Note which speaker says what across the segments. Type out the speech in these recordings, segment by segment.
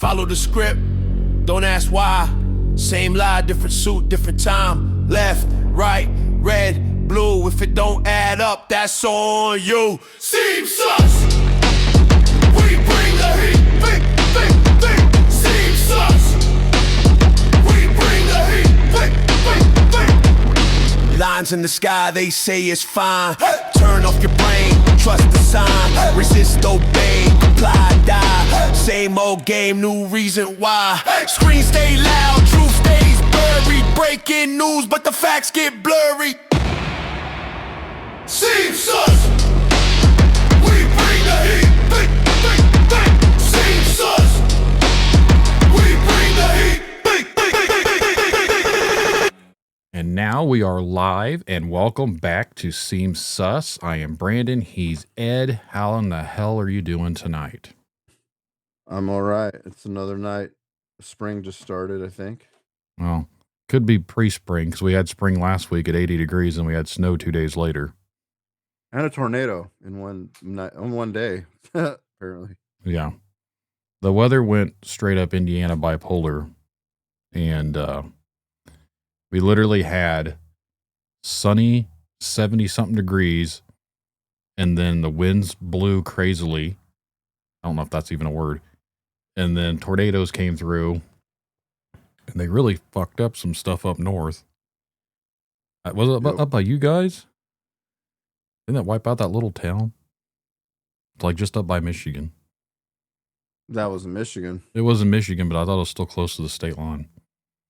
Speaker 1: Follow the script, don't ask why. Same lie, different suit, different time. Left, right, red, blue. If it don't add up, that's on you. Seems sus. We bring the heat. Think. Seems sus. We bring the heat. Think. Lines in the sky, they say it's fine. Hey. Turn off your brain, trust the sign. Hey. Resist, obey, comply, die. Same old game, new reason why. Hey. Screens stay loud, truth stays buried. Breaking news, but the facts get blurry. Seems sus. We bring the heat. Think. Seems sus. We bring the heat.
Speaker 2: And now we are live, and welcome back to Seems Sus. I am Brandon. He's Ed. How in the hell are you doing tonight?
Speaker 3: I'm all right. It's another night. Spring just started, I think.
Speaker 2: Well, could be pre-spring because we had spring last week at 80 degrees and we had snow 2 days later.
Speaker 3: And a tornado in one night, on one day, apparently.
Speaker 2: Yeah. The weather went straight up Indiana bipolar, and we literally had sunny 70-something degrees, and then the winds blew crazily. I don't know if that's even a word. And then tornadoes came through, and they really fucked up some stuff up north. Was it up by you guys? Didn't that wipe out that little town? It's like just up by Michigan.
Speaker 3: That was in Michigan.
Speaker 2: It was in Michigan, but I thought it was still close to the state line.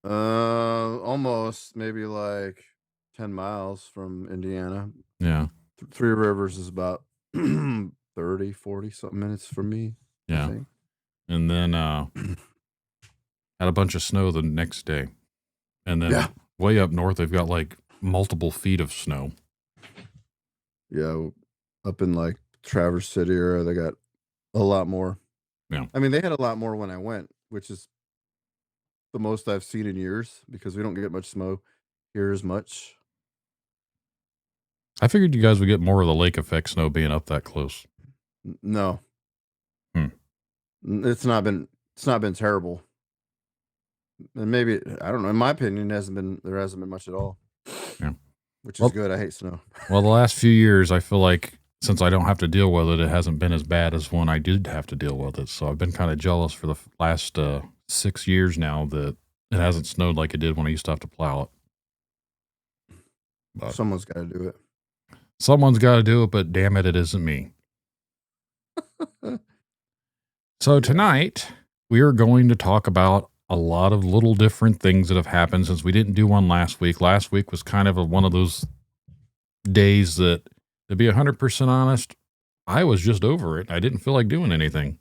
Speaker 3: Almost, maybe like 10 miles from Indiana.
Speaker 2: Yeah.
Speaker 3: Three Rivers is about 30, 40 something minutes from me.
Speaker 2: Yeah. And then had a bunch of snow the next day. And then way up north, they've got like multiple feet of snow.
Speaker 3: Yeah. Up in like Traverse City area, they got a lot more.
Speaker 2: Yeah.
Speaker 3: I mean, they had a lot more when I went, which is the most I've seen in years because we don't get much snow here as much.
Speaker 2: I figured you guys would get more of the lake effect snow being up that close.
Speaker 3: No. It's not been terrible. And maybe, I don't know, in my opinion, there hasn't been much at all.
Speaker 2: Yeah.
Speaker 3: Which is good. I hate snow.
Speaker 2: Well, the last few years, I feel like since I don't have to deal with it, it hasn't been as bad as when I did have to deal with it. So I've been kind of jealous for the last 6 years now that it hasn't snowed like it did when I used to have to plow it. But
Speaker 3: someone's got to do it.
Speaker 2: Someone's got to do it, but damn it, it isn't me. So tonight, we are going to talk about a lot of little different things that have happened since we didn't do one last week. Last week was kind of one of those days that, to be 100% honest, I was just over it. I didn't feel like doing anything.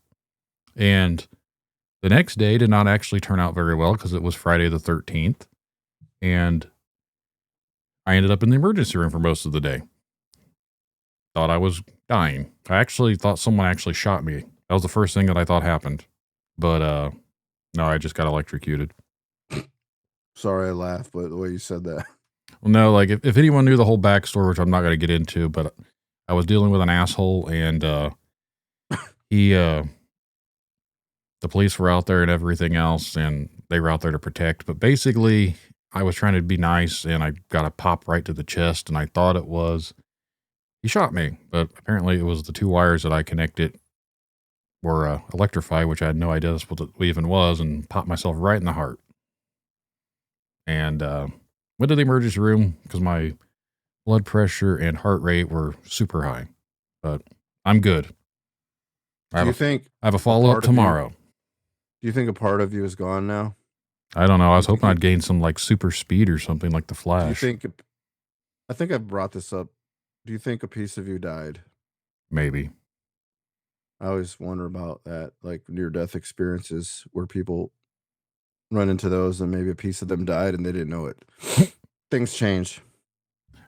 Speaker 2: And the next day did not actually turn out very well because it was Friday the 13th. And I ended up in the emergency room for most of the day. Thought I was dying. I actually thought someone actually shot me. That was the first thing that I thought happened. But no, I just got electrocuted.
Speaker 3: Sorry I laughed, but the way you said that.
Speaker 2: Well, no, like if anyone knew the whole backstory, which I'm not going to get into, but I was dealing with an asshole, and the police were out there and everything else, and they were out there to protect. But basically, I was trying to be nice, and I got a pop right to the chest, and I thought it was, he shot me. But apparently it was the two wires that I connected were electrified, which I had no idea that's what it even was, and popped myself right in the heart. And went to the emergency room because my blood pressure and heart rate were super high. But I'm good. I have a follow-up tomorrow.
Speaker 3: Do you think a part of you is gone now?
Speaker 2: I don't know. I was hoping I'd gain some like super speed or something like the Flash.
Speaker 3: I think I've brought this up. Do you think a piece of you died?
Speaker 2: Maybe.
Speaker 3: I always wonder about that, like near-death experiences where people run into those and maybe a piece of them died and they didn't know it. Things change.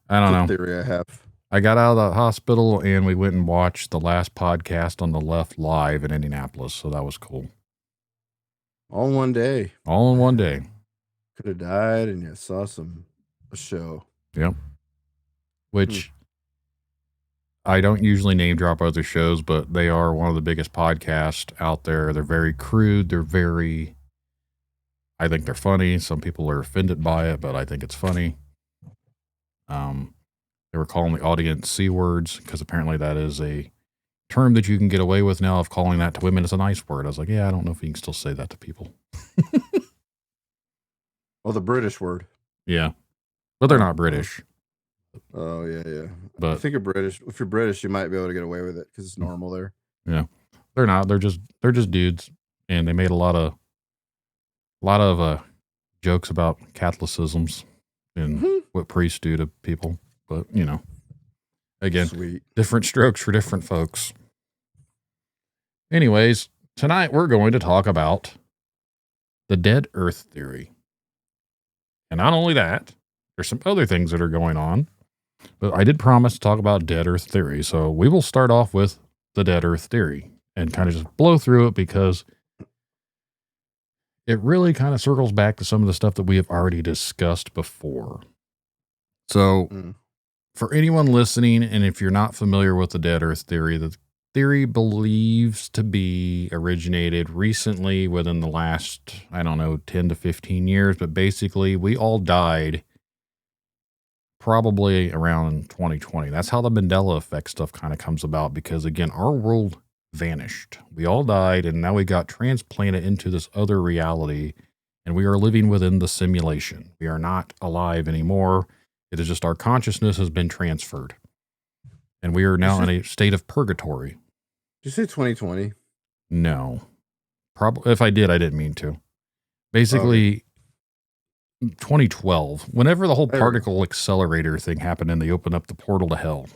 Speaker 2: I don't know.
Speaker 3: Theory I have.
Speaker 2: I got out of the hospital and we went and watched the last podcast on the left live in Indianapolis, so that was cool.
Speaker 3: All in one day.
Speaker 2: All in one day.
Speaker 3: Could have died and you saw a show.
Speaker 2: Yep. Which I don't usually name drop other shows, but they are one of the biggest podcasts out there. They're very crude. I think they're funny. Some people are offended by it, but I think it's funny. They were calling the audience C words because apparently that is a term that you can get away with now of calling that to women as a nice word. I was like, yeah, I don't know if you can still say that to people.
Speaker 3: Well, the British word.
Speaker 2: Yeah. But they're not British.
Speaker 3: Oh, yeah.
Speaker 2: But
Speaker 3: I think if you're British, you might be able to get away with it because it's normal there.
Speaker 2: Yeah. They're not. They're just dudes. And they made a lot of jokes about Catholicisms and what priests do to people. But, again,
Speaker 3: Sweet.
Speaker 2: different strokes for different folks. Anyways, tonight we're going to talk about the dead earth theory. And not only that, there's some other things that are going on, but I did promise to talk about dead earth theory. So we will start off with the dead earth theory and kind of just blow through it because it really kind of circles back to some of the stuff that we have already discussed before. So for anyone listening, and if you're not familiar with the dead earth theory, the theory believes to be originated recently within the last, 10 to 15 years. But basically, we all died probably around 2020. That's how the Mandela effect stuff kind of comes about because, again, our world vanished. We all died, and now we got transplanted into this other reality, and we are living within the simulation. We are not alive anymore. It is just our consciousness has been transferred. And we are now in a state of purgatory.
Speaker 3: Did you say 2020?
Speaker 2: No. Probably. If I did, I didn't mean to. Basically, 2012, whenever the whole particle accelerator thing happened and they opened up the portal to hell.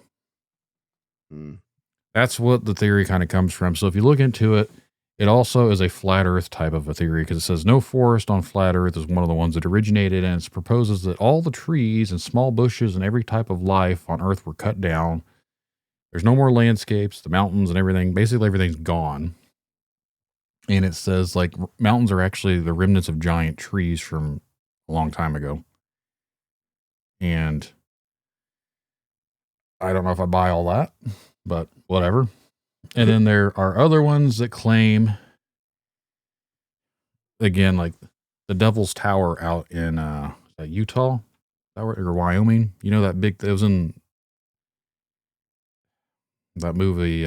Speaker 2: That's what the theory kind of comes from. So if you look into it, it also is a flat earth type of a theory because it says no forest on flat earth is one of the ones that originated, and it proposes that all the trees and small bushes and every type of life on earth were cut down. There's no more landscapes, the mountains and everything. Basically, everything's gone. And it says like mountains are actually the remnants of giant trees from a long time ago. And I don't know if I buy all that, but whatever. And then there are other ones that claim, again, like the Devil's Tower out in Utah or Wyoming. You know that big, it was in that movie,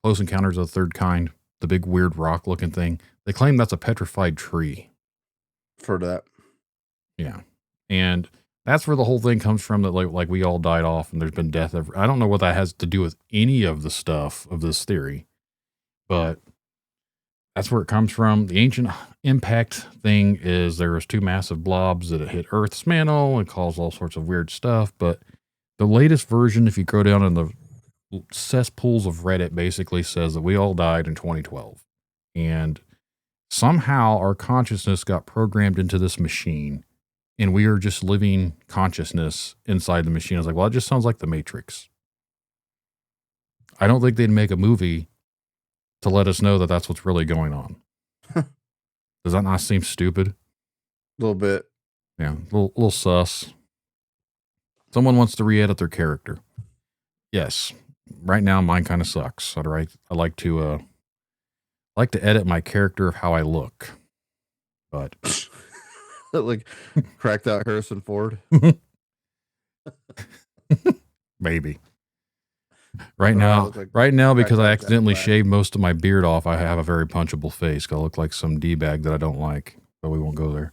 Speaker 2: Close Encounters of the Third Kind, the big weird rock looking thing. They claim that's a petrified tree.
Speaker 3: For that.
Speaker 2: Yeah. And that's where the whole thing comes from, that like we all died off and there's been death. I don't know what that has to do with any of the stuff of this theory, but that's where it comes from. The ancient impact thing is there was two massive blobs that hit Earth's mantle and caused all sorts of weird stuff. But the latest version, if you go down in the cesspools of Reddit, basically says that we all died in 2012. And somehow our consciousness got programmed into this machine. And we are just living consciousness inside the machine. I was like, well, it just sounds like The Matrix. I don't think they'd make a movie to let us know that that's what's really going on. Does that not seem stupid?
Speaker 3: A little bit.
Speaker 2: Yeah, a little sus. Someone wants to re-edit their character. Yes. Right now, mine kind of sucks. I like to edit my character of how I look. But...
Speaker 3: like cracked out Harrison Ford.
Speaker 2: Maybe. Right now, because I accidentally shaved most of my beard off, I have a very punchable face. I look like some D-bag that I don't like, but we won't go there.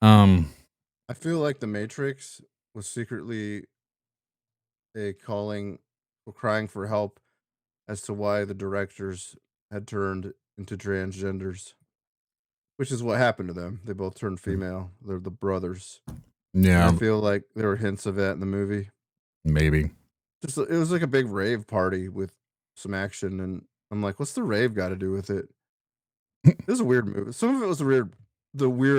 Speaker 3: I feel like The Matrix was secretly crying for help as to why the directors had turned into transgenders. Which is what happened to them. They both turned female. They're the brothers.
Speaker 2: Yeah.
Speaker 3: And I feel like there were hints of that in the movie.
Speaker 2: Maybe.
Speaker 3: It was like a big rave party with some action, and I'm like, what's the rave got to do with it? It was a weird movie. Some of it was weird.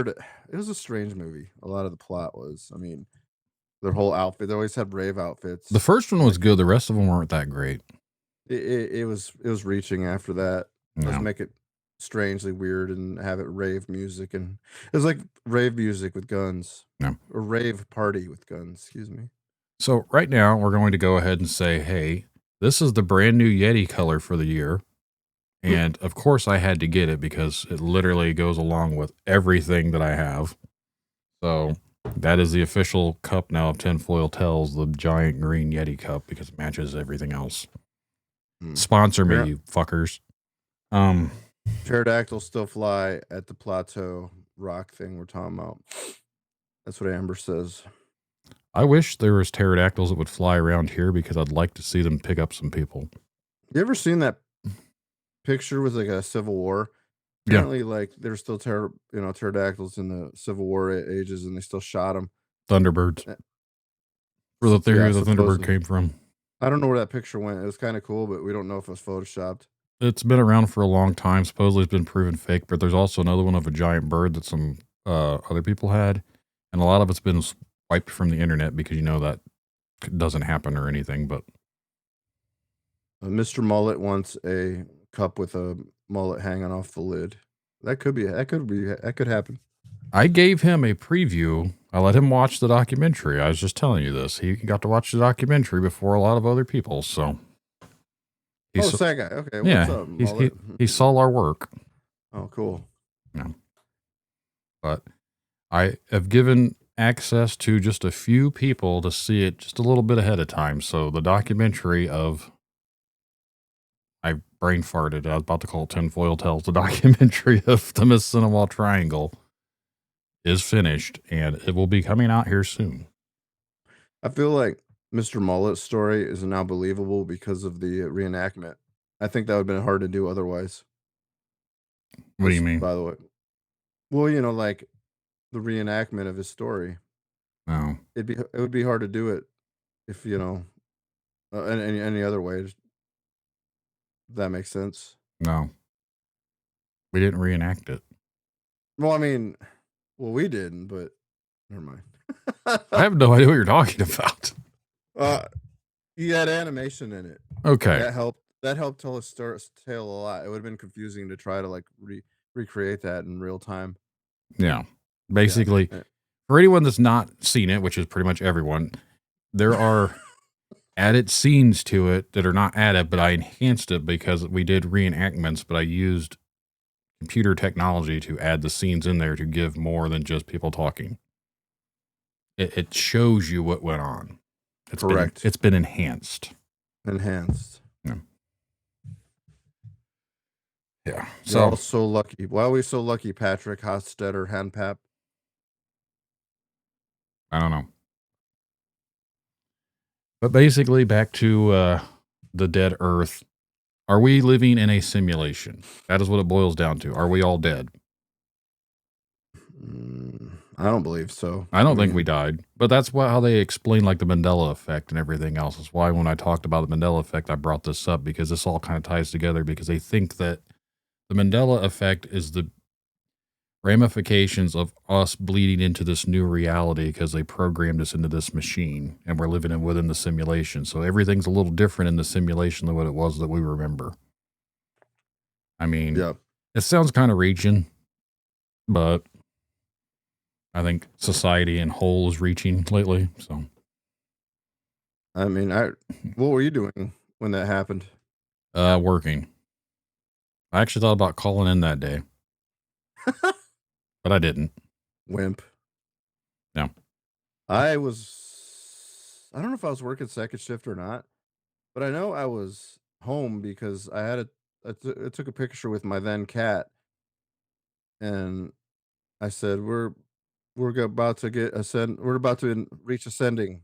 Speaker 3: It was a strange movie. A lot of the plot was, their whole outfit. They always had rave outfits.
Speaker 2: The first one was good. The rest of them weren't that great.
Speaker 3: It was reaching after that.
Speaker 2: No.
Speaker 3: Let's make it strangely weird and have it rave music, and it was like rave music with guns.
Speaker 2: No.
Speaker 3: A rave party with guns, excuse me.
Speaker 2: So right now we're going to go ahead and say, hey, this is the brand new Yeti color for the year. And of course I had to get it because it literally goes along with everything that I have. So that is the official cup now of Tinfoil Tells, the giant green Yeti cup, because it matches everything else. Sponsor me, you fuckers.
Speaker 3: Pterodactyls still fly at the plateau rock thing we're talking about. That's what Amber says.
Speaker 2: I wish there was pterodactyls that would fly around here because I'd like to see them pick up some people.
Speaker 3: You ever seen that picture with like a Civil War? Apparently, like there's still pterodactyls in the Civil War ages, and they still shot them.
Speaker 2: Thunderbirds. Where the theory of the Thunderbird came from.
Speaker 3: I don't know where that picture went. It was kind of cool, but we don't know if it was photoshopped.
Speaker 2: It's been around for a long time. Supposedly it's been proven fake, but there's also another one of a giant bird that some other people had. And a lot of it's been wiped from the internet because you know that doesn't happen or anything. But
Speaker 3: Mr. Mullet wants a cup with a mullet hanging off the lid. That could happen.
Speaker 2: I gave him a preview. I let him watch the documentary. I was just telling you this. He got to watch the documentary before a lot of other people. So,
Speaker 3: it's that guy. Okay,
Speaker 2: yeah,
Speaker 3: what's up, Mullet?
Speaker 2: he saw our work.
Speaker 3: Oh, cool.
Speaker 2: Yeah, but I have given access to just a few people to see it just a little bit ahead of time. So the documentary of I brain farted. I was about to call it Tinfoil Tells. The documentary of the Miss Triangle is finished, and it will be coming out here soon.
Speaker 3: I feel like Mr. Mullet's story is now believable because of the reenactment. I think that would have been hard to do otherwise.
Speaker 2: What do you mean?
Speaker 3: By the way, well, you know, like the reenactment of his story.
Speaker 2: No,
Speaker 3: it would be hard to do it if any other way. If that makes sense.
Speaker 2: No, we didn't reenact it.
Speaker 3: Well, I mean, we didn't, but never mind.
Speaker 2: I have no idea what you're talking about.
Speaker 3: You had animation in it.
Speaker 2: Okay,
Speaker 3: that helped tell a tale a lot. It would have been confusing to try to like recreate that in real time.
Speaker 2: Yeah, basically, for anyone that's not seen it, which is pretty much everyone, there are added scenes to it that are not added, but I enhanced it because we did reenactments, but I used computer technology to add the scenes in there to give more than just people talking. It shows you what went on.
Speaker 3: Correct.
Speaker 2: It's been enhanced. Yeah.
Speaker 3: So lucky. Why are we so lucky, Patrick Hofstetter Handpap?
Speaker 2: I don't know. But basically, back to the dead Earth. Are we living in a simulation? That is what it boils down to. Are we all dead?
Speaker 3: I don't believe so.
Speaker 2: I don't think we died. But that's how they explain like the Mandela effect and everything else. That's why when I talked about the Mandela effect, I brought this up because this all kind of ties together because they think that the Mandela effect is the ramifications of us bleeding into this new reality because they programmed us into this machine and we're living within the simulation. So everything's a little different in the simulation than what it was that we remember. I mean, It sounds kind of reaching, but I think society in whole is reaching lately. So,
Speaker 3: I mean, what were you doing when that happened?
Speaker 2: Working. I actually thought about calling in that day. But I didn't.
Speaker 3: Wimp.
Speaker 2: No.
Speaker 3: I don't know if I was working second shift or not, but I know I was home because I took a picture with my then cat, and I said, we're about to reach ascending.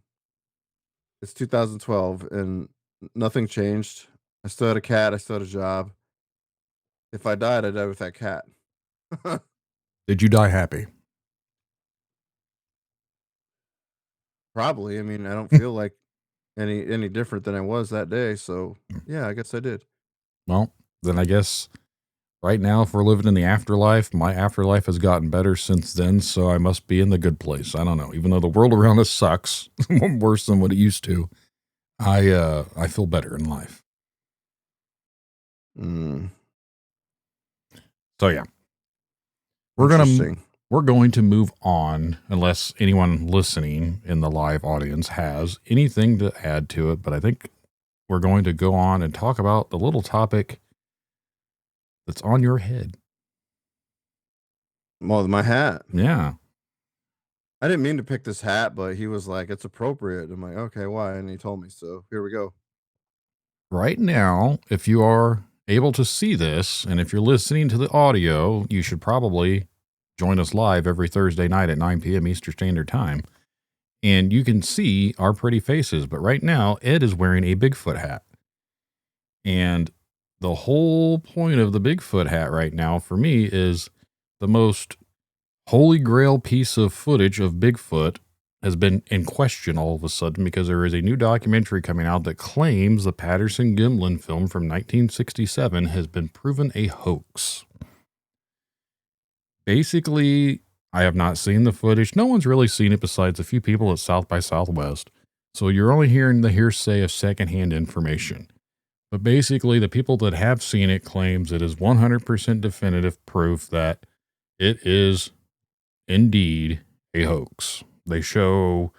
Speaker 3: It's 2012 and nothing changed. I still had a cat. I still had a job. If I died, I'd die with that cat.
Speaker 2: Did you die happy?
Speaker 3: Probably. I mean, I don't feel like any different than I was that day. So yeah, I guess I did.
Speaker 2: Well, then I guess right now, if we're living in the afterlife, my afterlife has gotten better since then. So I must be in the good place. I don't know. Even though the world around us sucks worse than what it used to, I feel better in life. So yeah. We're we're going to move on unless anyone listening in the live audience has anything to add to it. But I think we're going to go on and talk about the little topic that's on your head.
Speaker 3: Well, my hat.
Speaker 2: Yeah.
Speaker 3: I didn't mean to pick this hat, but he was like, it's appropriate. I'm like, okay, why? And he told me, so here we go.
Speaker 2: Right now, if you are able to see this, and if you're listening to the audio, you should probably join us live every Thursday night at 9 p.m. Eastern Standard Time. And you can see our pretty faces. But right now, Ed is wearing a Bigfoot hat. And the whole point of the Bigfoot hat right now for me is the most holy grail piece of footage of Bigfoot has been in question all of a sudden because there is a new documentary coming out that claims the Patterson-Gimlin film from 1967 has been proven a hoax. Basically, I have not seen the footage. No one's really seen it besides a few people at South by Southwest. So you're only hearing the hearsay of secondhand information. But basically, the people that have seen it claims it is 100% definitive proof that it is indeed a hoax. They show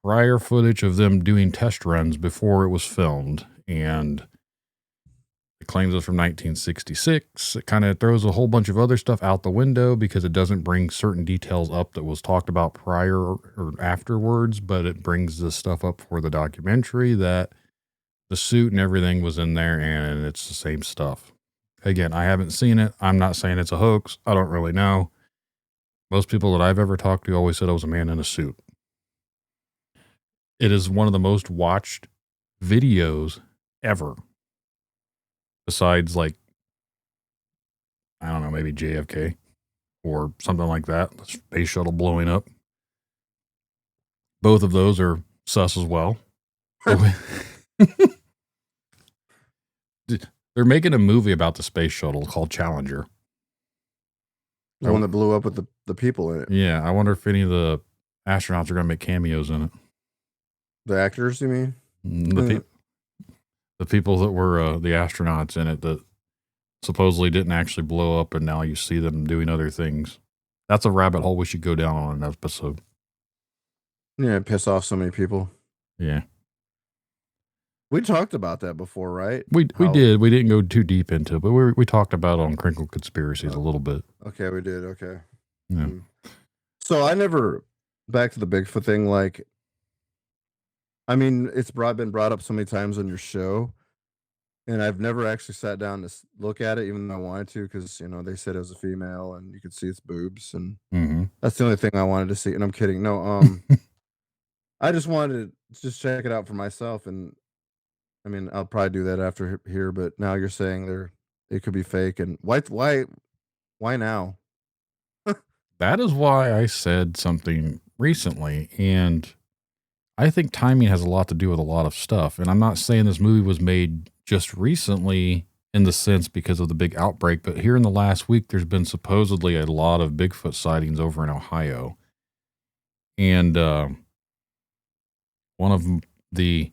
Speaker 2: prior footage of them doing test runs before it was filmed, and it claims it's from 1966. It kind of throws a whole bunch of other stuff out the window because it doesn't bring certain details up that was talked about prior or afterwards, but it brings the stuff up for the documentary that the suit and everything was in there, and it's the same stuff. Again, I haven't seen it. I'm not saying it's a hoax. I don't really know. Most people that I've ever talked to always said I was a man in a suit. It is one of the most watched videos ever. Besides, like, I don't know, maybe JFK or something like that. The space shuttle blowing up. Both of those are sus as well. They're making a movie about the space shuttle called Challenger.
Speaker 3: The one that blew up with the people in it.
Speaker 2: Yeah, I wonder if any of the astronauts are going to make cameos in it.
Speaker 3: The actors, you mean?
Speaker 2: The people that were the astronauts in it that supposedly didn't actually blow up, and now you see them doing other things. That's a rabbit hole we should go down on an episode.
Speaker 3: Yeah, piss off so many people.
Speaker 2: Yeah.
Speaker 3: We talked about that before, right?
Speaker 2: We did. We didn't go too deep into it, but we talked about it on Crinkle Conspiracies a little bit.
Speaker 3: Okay, we did. Okay.
Speaker 2: Yeah.
Speaker 3: So I never, back to the Bigfoot thing, like, I mean, it's been brought up so many times on your show, and I've never actually sat down to look at it, even though I wanted to, because, you know, they said it was a female, and you could see its boobs, and that's the only thing I wanted to see, and I'm kidding. No, I just wanted to just check it out for myself, and I mean, I'll probably do that after here, but now you're saying it could be fake, and why now?
Speaker 2: That is why I said something recently, and I think timing has a lot to do with a lot of stuff. And I'm not saying this movie was made just recently in the sense because of the big outbreak, but here in the last week, there's been supposedly a lot of Bigfoot sightings over in Ohio. And one of the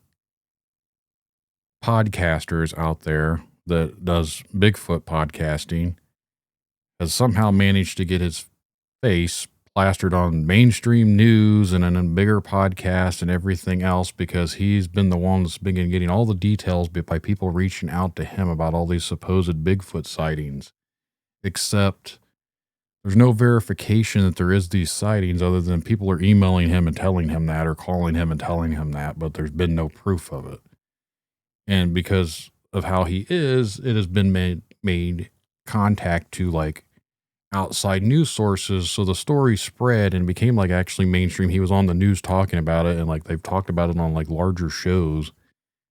Speaker 2: podcasters out there that does Bigfoot podcasting has somehow managed to get his face plastered on mainstream news and in a bigger podcast and everything else because he's been the one that's been getting all the details by people reaching out to him about all these supposed Bigfoot sightings. Except there's no verification that there is these sightings other than people are emailing him and telling him that or calling him and telling him that, but there's been no proof of it. And because of how he is, it has been made contact to like outside news sources. So the story spread and became like actually mainstream. He was on the news talking about it. And like they've talked about it on like larger shows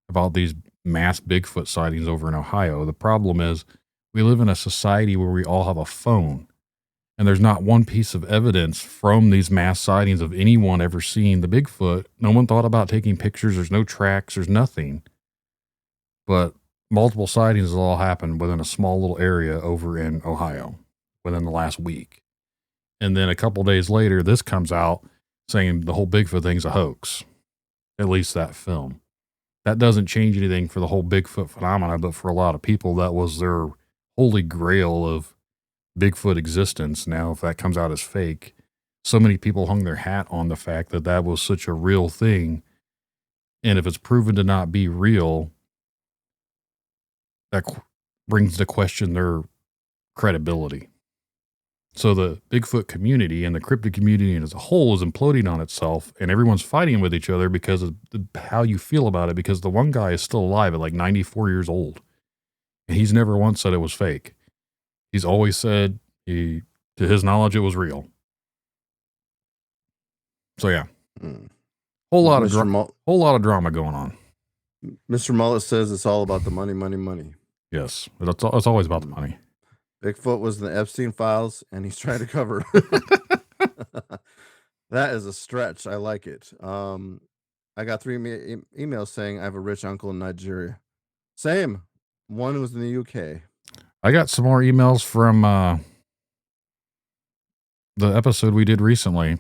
Speaker 2: about these mass Bigfoot sightings over in Ohio. The problem is we live in a society where we all have a phone and there's not one piece of evidence from these mass sightings of anyone ever seeing the Bigfoot. No one thought about taking pictures. There's no tracks. There's nothing. But multiple sightings have all happened within a small little area over in Ohio within the last week. And then a couple days later, this comes out saying the whole Bigfoot thing's a hoax. At least that film. That doesn't change anything for the whole Bigfoot phenomena, but for a lot of people, that was their holy grail of Bigfoot existence. Now, if that comes out as fake, so many people hung their hat on the fact that that was such a real thing. And if it's proven to not be real, that brings to question their credibility. So the Bigfoot community and the cryptid community as a whole is imploding on itself, and everyone's fighting with each other because of how you feel about it, because the one guy is still alive at like 94 years old, and he's never once said it was fake. He's always said, to his knowledge, it was real. So yeah, whole lot of drama going on.
Speaker 3: Mr. Mullet says it's all about the money, money, money.
Speaker 2: Yes, it's always about the money.
Speaker 3: Bigfoot was in the Epstein files, and he's trying to cover. That is a stretch. I like it. I got 3 emails saying I have a rich uncle in Nigeria. Same. One was in the UK.
Speaker 2: I got some more emails from the episode we did recently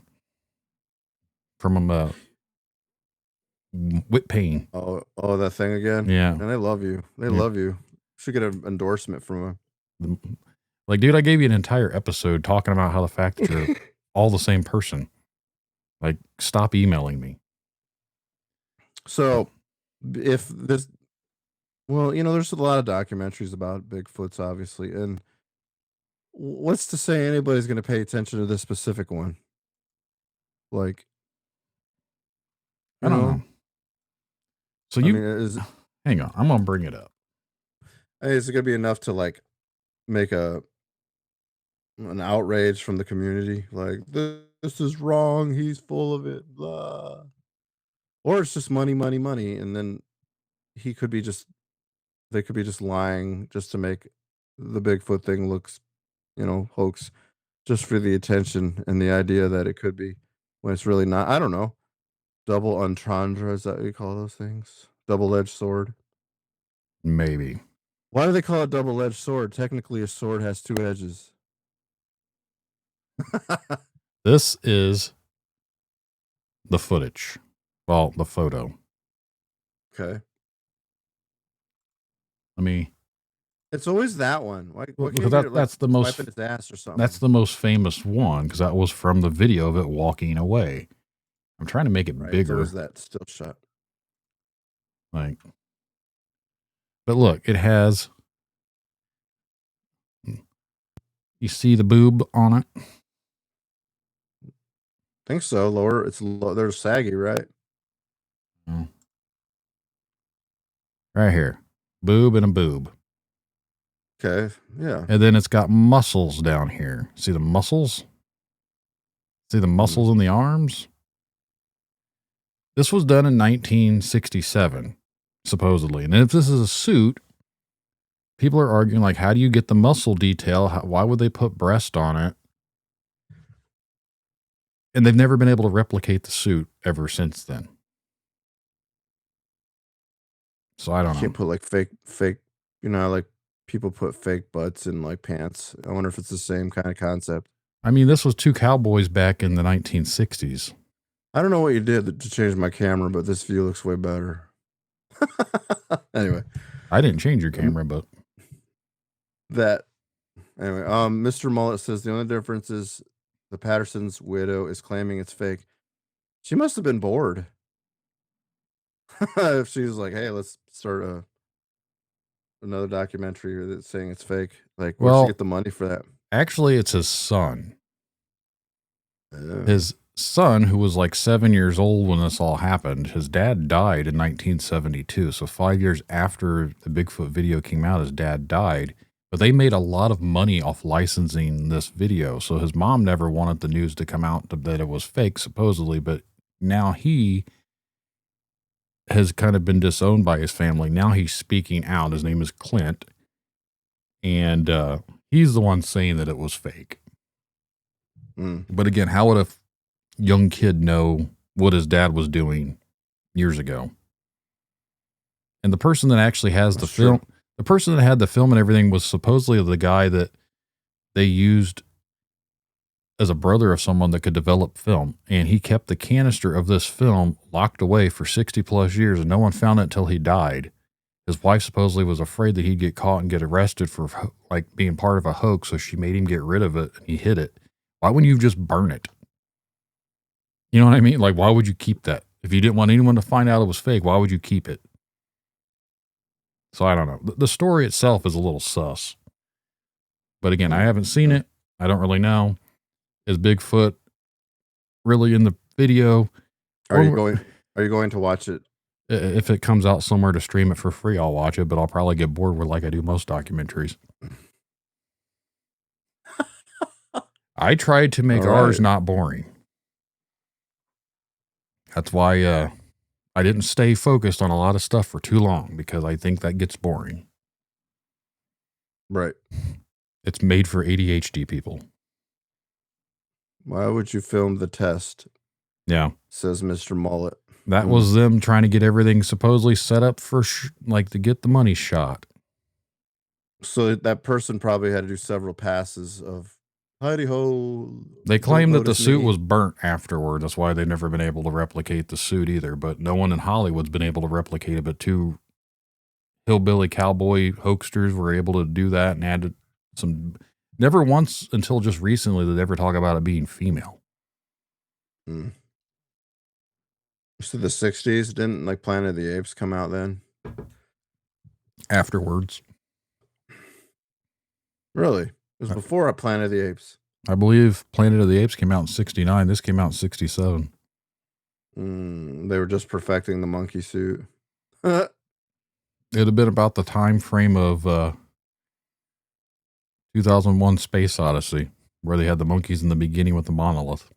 Speaker 2: from Whit Payne.
Speaker 3: Oh, that thing again?
Speaker 2: Yeah.
Speaker 3: And they love you. They love you. Should get an endorsement from him.
Speaker 2: Like, dude, I gave you an entire episode talking about how the fact that you're all the same person. Like, stop emailing me.
Speaker 3: So, if this, well, there's a lot of documentaries about Bigfoots, obviously, and what's to say anybody's going to pay attention to this specific one? Like,
Speaker 2: I don't know. So hang on, I'm going to bring it up.
Speaker 3: Hey, is it going to be enough to like make an outrage from the community? Like, this is wrong. He's full of it. Blah. Or it's just money, money, money. And then they could be just lying just to make the Bigfoot thing looks, hoax, just for the attention and the idea that it could be when it's really not. I don't know. Double entendre, is that what you call those things? Double-edged sword?
Speaker 2: Maybe.
Speaker 3: Why do they call it double-edged sword? Technically, a sword has 2 edges.
Speaker 2: This is the footage. Well, the photo.
Speaker 3: Okay.
Speaker 2: It's
Speaker 3: always that one.
Speaker 2: That's the most.
Speaker 3: Wiping his ass or something.
Speaker 2: That's the most famous one because that was from the video of it walking away. I'm trying to make it bigger.
Speaker 3: Is that still shot?
Speaker 2: But look, it has. You see the boob on it?
Speaker 3: Think so. Lower. They're saggy, right?
Speaker 2: Right here, boob and a boob.
Speaker 3: Okay. Yeah.
Speaker 2: And then it's got muscles down here. See the muscles? See the muscles in the arms? This was done in 1967, supposedly. And if this is a suit, people are arguing, like, how do you get the muscle detail? Why would they put breast on it? And they've never been able to replicate the suit ever since then. So I don't know.
Speaker 3: You can't put like fake, like people put fake butts in like pants. I wonder if it's the same kind of concept.
Speaker 2: I mean, this was 2 cowboys back in the 1960s.
Speaker 3: I don't know what you did to change my camera, but this view looks way better. Anyway.
Speaker 2: I didn't change your camera, but.
Speaker 3: Anyway, Mr. Mullet says the only difference is the Patterson's widow is claiming it's fake. She must have been bored. If she was like, hey, let's start another documentary that's saying it's fake. Like, where'd she get the money for that?
Speaker 2: Actually, it's his son. His son, who was like 7 years old when this all happened, his dad died in 1972. So 5 years after the Bigfoot video came out, his dad died. But they made a lot of money off licensing this video. So his mom never wanted the news to come out that it was fake, supposedly. But now he has kind of been disowned by his family. Now he's speaking out. His name is Clint. And he's the one saying that it was fake. But again, how would a young kid know what his dad was doing years ago? And the person that actually has the film, the person that had the film and everything was supposedly the guy that they used as a brother of someone that could develop film. And he kept the canister of this film locked away for 60 plus years and no one found it until he died. His wife supposedly was afraid that he'd get caught and get arrested for like being part of a hoax, so she made him get rid of it and he hid it. Why wouldn't you just burn it? You know what I mean? Like, why would you keep that? If you didn't want anyone to find out it was fake, why would you keep it? So I don't know. The story itself is a little sus. But again, I haven't seen it. I don't really know. Is Bigfoot really in the video?
Speaker 3: Are you going to watch it?
Speaker 2: If it comes out somewhere to stream it for free, I'll watch it, but I'll probably get bored with like I do most documentaries. I tried to make ours not boring. That's why I didn't stay focused on a lot of stuff for too long, because I think that gets boring.
Speaker 3: Right.
Speaker 2: It's made for ADHD people.
Speaker 3: Why would you film the test?
Speaker 2: Yeah.
Speaker 3: Says Mr. Mullet.
Speaker 2: That was them trying to get everything supposedly set up for like to get the money shot.
Speaker 3: So that person probably had to do several passes of hidey ho.
Speaker 2: They claim that the suit was burnt afterward. That's why they've never been able to replicate the suit either. But no one in Hollywood's been able to replicate it. But two hillbilly cowboy hoaxsters were able to do that and added some. Never once until just recently did they ever talk about it being female.
Speaker 3: So the 60s, didn't like Planet of the Apes come out then?
Speaker 2: Afterwards.
Speaker 3: Really? It was before Planet of the Apes.
Speaker 2: I believe Planet of the Apes came out in 69. This came out in 67.
Speaker 3: They were just perfecting the monkey suit.
Speaker 2: It'd have been about the time frame of 2001 Space Odyssey, where they had the monkeys in the beginning with the monolith.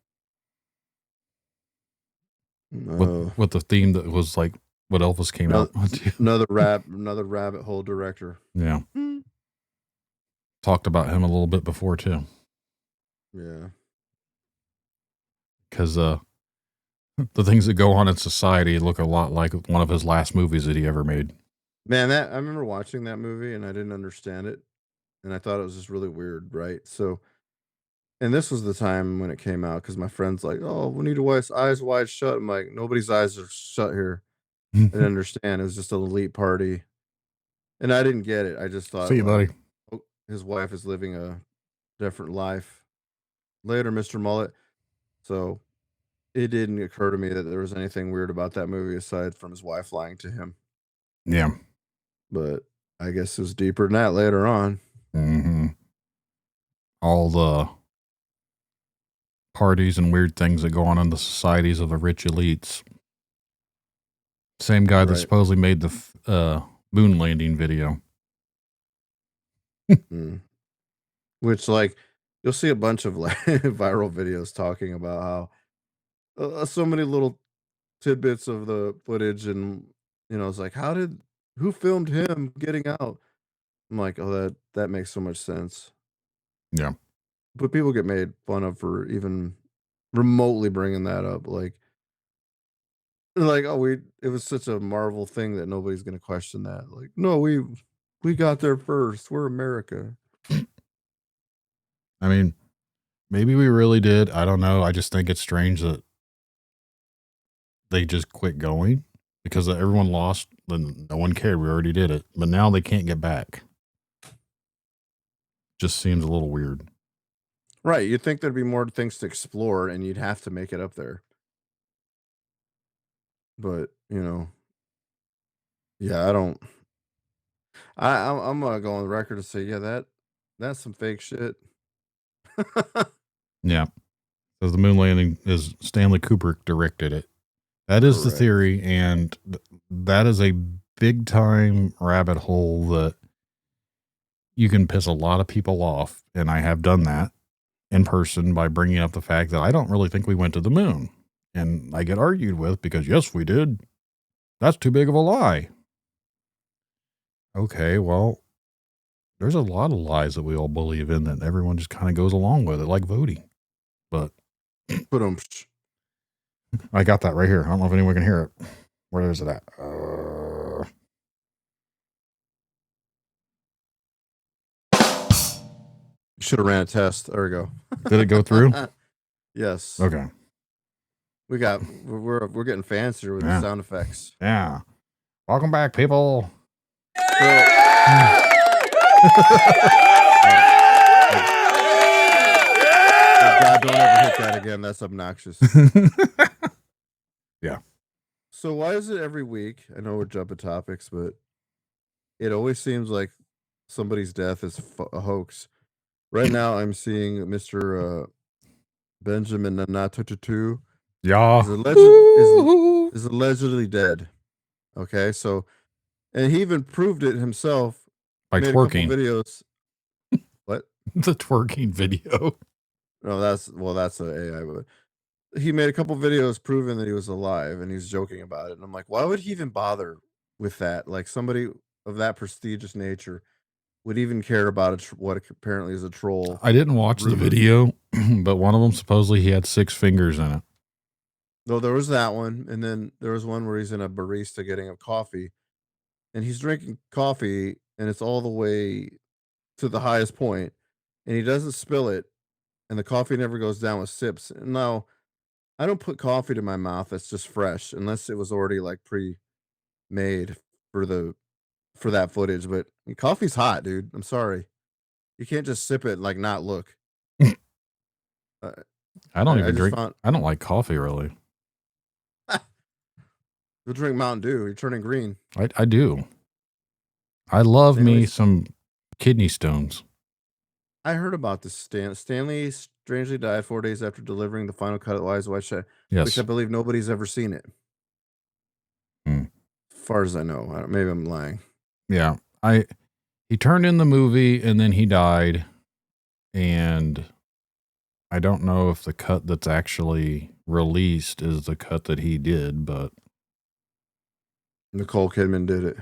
Speaker 2: With the theme that was like what Elvis came out with.
Speaker 3: Another rabbit hole director.
Speaker 2: Yeah. Talked about him a little bit before too.
Speaker 3: Yeah.
Speaker 2: Because the things that go on in society look a lot like one of his last movies that he ever made.
Speaker 3: Man, I remember watching that movie and I didn't understand it. And I thought it was just really weird, right? So, and this was the time when it came out because my friend's like, oh, we need to watch Eyes Wide Shut. I'm like, nobody's eyes are shut here. I didn't understand. It was just an elite party. And I didn't get it. I just thought,
Speaker 2: see you, buddy.
Speaker 3: His wife is living a different life. Later, Mr. Mullet. So it didn't occur to me that there was anything weird about that movie aside from his wife lying to him.
Speaker 2: Yeah.
Speaker 3: But I guess it was deeper than that later on.
Speaker 2: Mm-hmm. All the parties and weird things that go on in the societies of the rich elites. Same guy that supposedly made the moon landing video.
Speaker 3: Which, like, you'll see a bunch of like viral videos talking about how so many little tidbits of the footage, and it's like, who filmed him getting out? I'm like, oh, that makes so much sense.
Speaker 2: Yeah.
Speaker 3: But people get made fun of for even remotely bringing that up. Like, oh, it was such a Marvel thing that nobody's going to question that. Like, no, we got there first. We're America.
Speaker 2: I mean, maybe we really did. I don't know. I just think it's strange that they just quit going because everyone lost. Then no one cared. We already did it. But now they can't get back. Just seems a little weird.
Speaker 3: Right. You'd think there'd be more things to explore and you'd have to make it up there. But, yeah, I'm going to go on the record and say, yeah, that's some fake shit.
Speaker 2: Yeah. So the moon landing is Stanley Kubrick directed it. That is the theory. And that is a big time rabbit hole that you can piss a lot of people off. And I have done that in person by bringing up the fact that I don't really think we went to the moon. And I get argued with because, yes, we did. That's too big of a lie. Okay, well, there's a lot of lies that we all believe in that everyone just kind of goes along with it, like voting. But I got that right here. I don't know if anyone can hear it. Where is it at?
Speaker 3: Should have ran a test. There we go.
Speaker 2: Did it go through?
Speaker 3: Yes.
Speaker 2: Okay.
Speaker 3: We're getting fancier with the sound effects.
Speaker 2: Yeah. Welcome back, people.
Speaker 3: God, don't ever hit that again. That's obnoxious.
Speaker 2: Yeah.
Speaker 3: So why is it every week? I know we're jumping topics, but it always seems like somebody's death is a hoax. Right now, I'm seeing Mr. Benjamin Nanatutu
Speaker 2: Yeah.
Speaker 3: is allegedly dead. Okay, so and he even proved it himself.
Speaker 2: By
Speaker 3: made
Speaker 2: twerking.
Speaker 3: A couple videos. What?
Speaker 2: The twerking video.
Speaker 3: No, that's an AI. But he made a couple videos proving that he was alive, and he's joking about it. And I'm like, why would he even bother with that? Like somebody of that prestigious nature would even care about what apparently is a troll.
Speaker 2: I didn't watch the video, but one of them supposedly he had 6 fingers in it.
Speaker 3: No, there was that one, and then there was one where he's in a barista getting a coffee, and he's drinking coffee, and it's all the way to the highest point, and he doesn't spill it, and the coffee never goes down with sips. Now, I don't put coffee to my mouth that's just fresh, unless it was already like pre-made for that footage. But coffee's hot, dude. I'm sorry, you can't just sip it and like not look.
Speaker 2: I don't even drink. I don't like coffee really.
Speaker 3: You'll drink Mountain Dew. You're turning green.
Speaker 2: I do. I love me some kidney stones.
Speaker 3: I heard about this. Stanley strangely died 4 days after delivering the final cut of Lies Which I believe nobody's ever seen it. As far as I know. Maybe I'm lying.
Speaker 2: Yeah. He turned in the movie and then he died. And I don't know if the cut that's actually released is the cut that he did, but
Speaker 3: Nicole Kidman did it.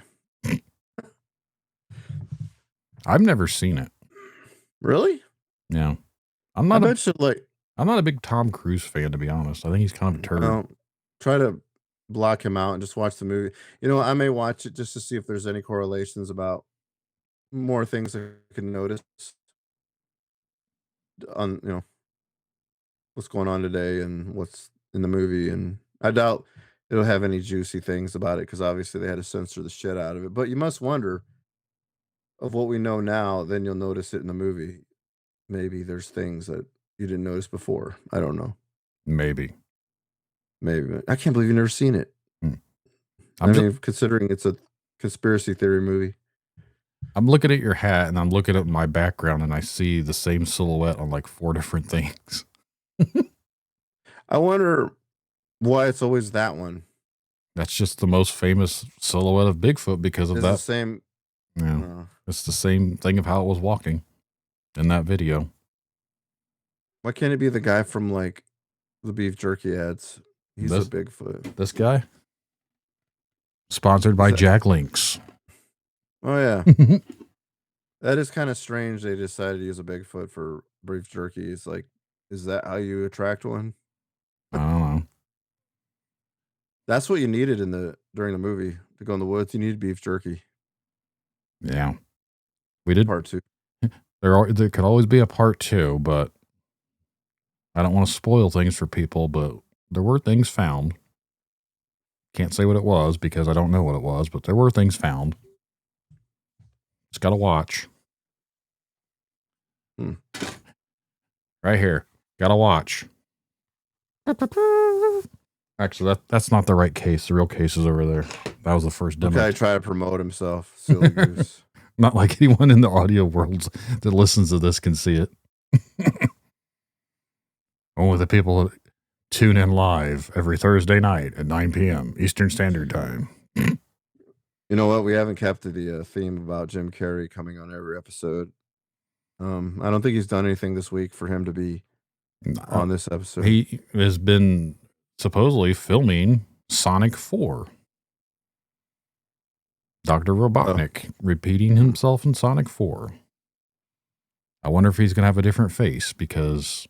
Speaker 2: I've never seen it.
Speaker 3: Really?
Speaker 2: Yeah. I'm not a big Tom Cruise fan, to be honest. I think he's kind of a turd.
Speaker 3: Try to block him out and just watch the movie. You know, I may watch it just to see if there's any correlations about more things I can notice on, what's going on today and what's in the movie. And I doubt it'll have any juicy things about it because obviously they had to censor the shit out of it. But you must wonder, of what we know now, then you'll notice it in the movie. Maybe there's things that you didn't notice before. I don't know.
Speaker 2: Maybe.
Speaker 3: I can't believe you've never seen it. Considering it's a conspiracy theory movie.
Speaker 2: I'm looking at your hat and I'm looking at my background and I see the same silhouette on like 4 different things.
Speaker 3: I wonder why it's always that one.
Speaker 2: That's just the most famous silhouette of Bigfoot because of that.
Speaker 3: The same.
Speaker 2: Yeah. It's the same thing of how it was walking in that video.
Speaker 3: Why can't it be the guy from like the beef jerky ads? He's a Bigfoot.
Speaker 2: This guy? Sponsored by Jack Links.
Speaker 3: Oh, yeah. That is kind of strange. They decided to use a Bigfoot for beef jerky. It's like, is that how you attract one?
Speaker 2: I don't know.
Speaker 3: That's what you needed during the movie to go in the woods. You needed beef jerky.
Speaker 2: Yeah. We did
Speaker 3: part 2.
Speaker 2: There could always be a part 2, but I don't want to spoil things for people, but there were things found. Can't say what it was because I don't know what it was, but there were things found. Just got to watch. Right here. Got to watch. Actually, that's not the right case. The real case is over there. That was the first demo.
Speaker 3: Okay, try to promote himself. Silly goose.
Speaker 2: Not like anyone in the audio world that listens to this can see it. Only the people that tune in live every Thursday night at 9 p.m. Eastern Standard Time.
Speaker 3: You know what? We haven't kept to the theme about Jim Carrey coming on every episode. I don't think he's done anything this week for him to be on this episode.
Speaker 2: He has been supposedly filming Sonic 4. Dr. Robotnik repeating himself in Sonic 4. I wonder if he's going to have a different face because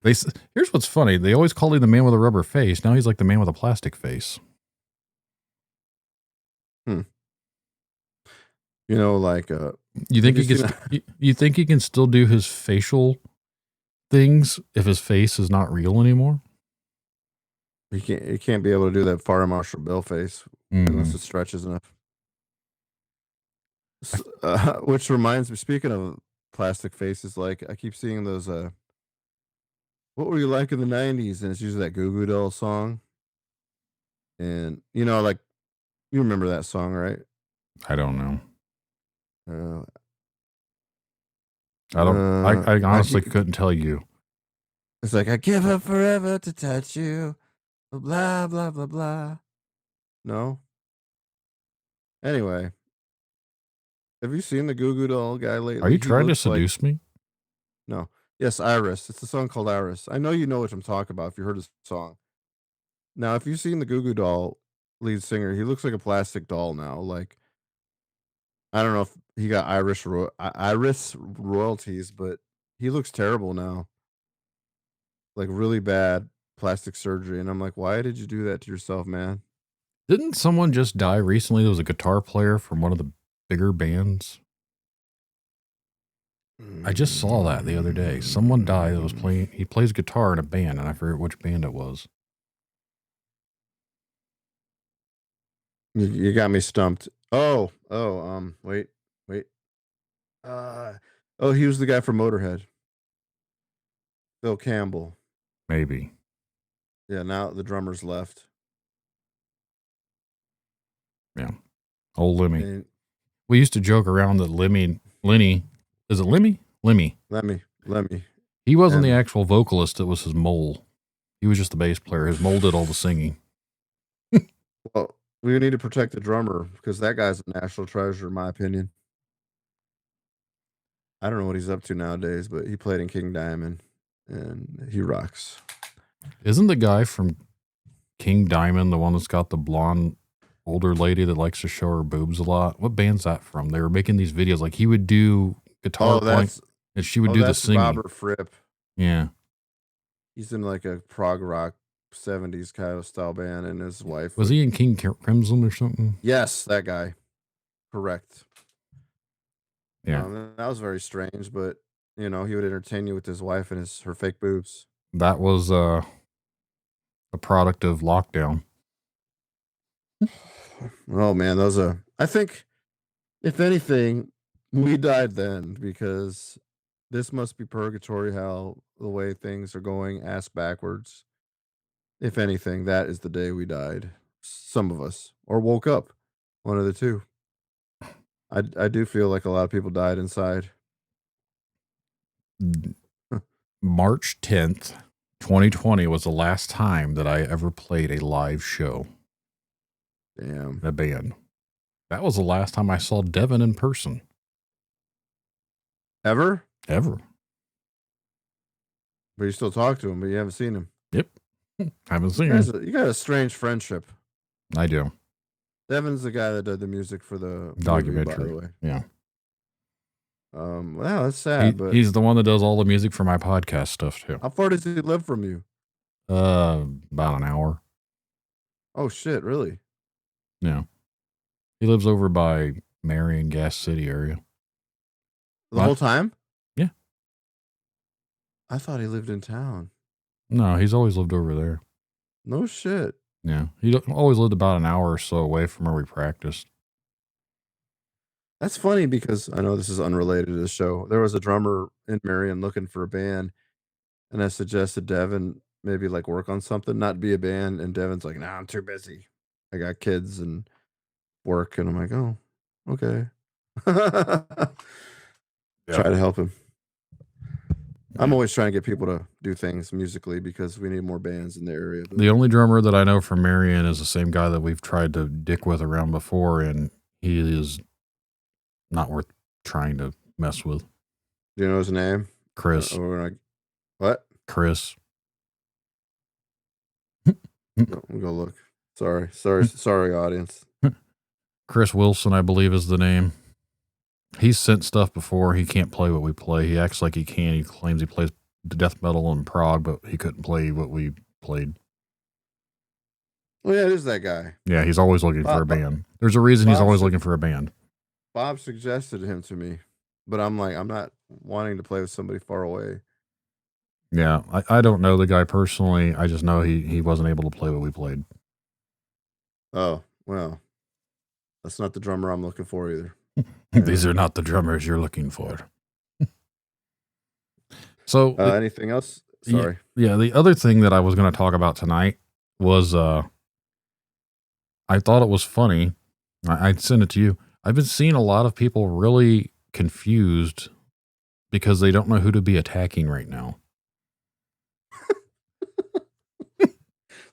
Speaker 2: here's what's funny. They always call him the man with a rubber face. Now he's like the man with a plastic face.
Speaker 3: You know, like
Speaker 2: you think you think he can still do his facial things if his face is not real anymore?
Speaker 3: He can't be able to do that Fire Marshal Bill face unless it stretches enough. Which reminds me, speaking of plastic faces, like I keep seeing those. What were you like in the '90s? And it's usually that Goo Goo Doll song, and like you remember that song, right?
Speaker 2: I don't know.
Speaker 3: Uh,
Speaker 2: I don't. I
Speaker 3: I
Speaker 2: honestly
Speaker 3: keep,
Speaker 2: couldn't tell you.
Speaker 3: it's like I give up forever to touch you, blah blah blah blah. No. Anyway, have you seen the Goo Goo Doll guy
Speaker 2: Are
Speaker 3: lately?
Speaker 2: you
Speaker 3: He
Speaker 2: trying to
Speaker 3: looks like
Speaker 2: seduce me?
Speaker 3: no. Yes, Iris. It's a song called Iris. I know you know what I'm talking about if you heard his song. Now, if you've seen the Goo Goo Doll lead singer, he looks like a plastic doll now. Like I don't know if he got Iris royalties, but he looks terrible now. Like really bad plastic surgery, and I'm like, why did you do that to yourself, man?
Speaker 2: Didn't someone just die recently? There was a guitar player from one of the bigger bands. I just saw that the other day. Someone died that was playing. He plays guitar in a band, and I forget which band it was.
Speaker 3: You got me stumped. Wait, wait. Oh, he was the guy from Motorhead, Phil Campbell.
Speaker 2: Maybe.
Speaker 3: Yeah, now the drummer's left.
Speaker 2: Yeah. Old Lemmy.
Speaker 3: And
Speaker 2: We used to joke around that Lenny, is it Lemmy? Lemmy.
Speaker 3: let me.
Speaker 2: He wasn't the
Speaker 3: And-
Speaker 2: actual vocalist. It was his mole. He was just the bass player. His mole did all the singing.
Speaker 3: Well, we need to protect the drummer because that guy's a national treasure, in my opinion. I don't know what he's up to nowadays, but he played in King Diamond, and he rocks.
Speaker 2: Isn't the guy from King Diamond the one that's got the blonde older lady that likes to show her boobs a lot? What band's that from? They were making these videos. Like he would do guitar playing, and she would do the singing.
Speaker 3: Robert Fripp.
Speaker 2: Yeah.
Speaker 3: He's in like a prog rock 70s kind of style band, and his wife.
Speaker 2: Was he in King Crimson or something?
Speaker 3: Yes, that guy. Correct.
Speaker 2: Yeah.
Speaker 3: That was very strange, but he would entertain you with his wife and her fake boobs.
Speaker 2: That was a product of lockdown.
Speaker 3: Oh man, I think if anything, we died then because this must be purgatory how the way things are going ass backwards. If anything, that is the day we died. Some of us. Or woke up. One of the two. I do feel like a lot of people died inside.
Speaker 2: March 10th, 2020 was the last time that I ever played a live show.
Speaker 3: Damn.
Speaker 2: A band. That was the last time I saw Devin in person.
Speaker 3: Ever?
Speaker 2: Ever.
Speaker 3: But you still talk to him, but you haven't seen him.
Speaker 2: Yep. Haven't seen him.
Speaker 3: You got a strange friendship.
Speaker 2: I do.
Speaker 3: Devin's the guy that did the music for the
Speaker 2: documentary.
Speaker 3: movie, by the way.
Speaker 2: Yeah.
Speaker 3: Well, that's sad, but
Speaker 2: he's the one that does all the music for my podcast stuff too.
Speaker 3: How far does he live from you?
Speaker 2: About an hour.
Speaker 3: Oh shit, really?
Speaker 2: Yeah. He lives over by Marion, Gas City area.
Speaker 3: The whole time?
Speaker 2: Yeah.
Speaker 3: I thought he lived in town.
Speaker 2: No, he's always lived over there.
Speaker 3: No shit.
Speaker 2: Yeah. He always lived about an hour or so away from where we practiced.
Speaker 3: That's funny because I know this is unrelated to the show. There was a drummer in Marion looking for a band, and I suggested Devin maybe like work on something, not be a band. And Devin's like, "Nah, I'm too busy. I got kids and work." And I'm like, "Oh, okay." Try to help him. I'm always trying to get people to do things musically because we need more bands in the area.
Speaker 2: The only drummer that I know from Marion is the same guy that we've tried to dick with around before, and he is not worth trying to mess with.
Speaker 3: Do you know his name?
Speaker 2: Chris.
Speaker 3: What?
Speaker 2: Chris.
Speaker 3: No, we'll go look. Sorry, audience.
Speaker 2: Chris Wilson, I believe, is the name. He's sent stuff before. He can't play what we play. He acts like he can. He claims he plays death metal and prog, but he couldn't play what we played.
Speaker 3: Oh, yeah, it is that guy.
Speaker 2: Yeah, he's always looking for a band. There's a reason he's always looking for a band.
Speaker 3: Bob suggested him to me, but I'm like, I'm not wanting to play with somebody far away.
Speaker 2: Yeah, I don't know the guy personally. I just know he wasn't able to play what we played.
Speaker 3: Oh, well, that's not the drummer I'm looking for either.
Speaker 2: These are not the drummers you're looking for. So,
Speaker 3: Anything else? Sorry.
Speaker 2: yeah, the other thing that I was going to talk about tonight was I thought it was funny. I'd send it to you. I've been seeing a lot of people really confused because they don't know who to be attacking right now.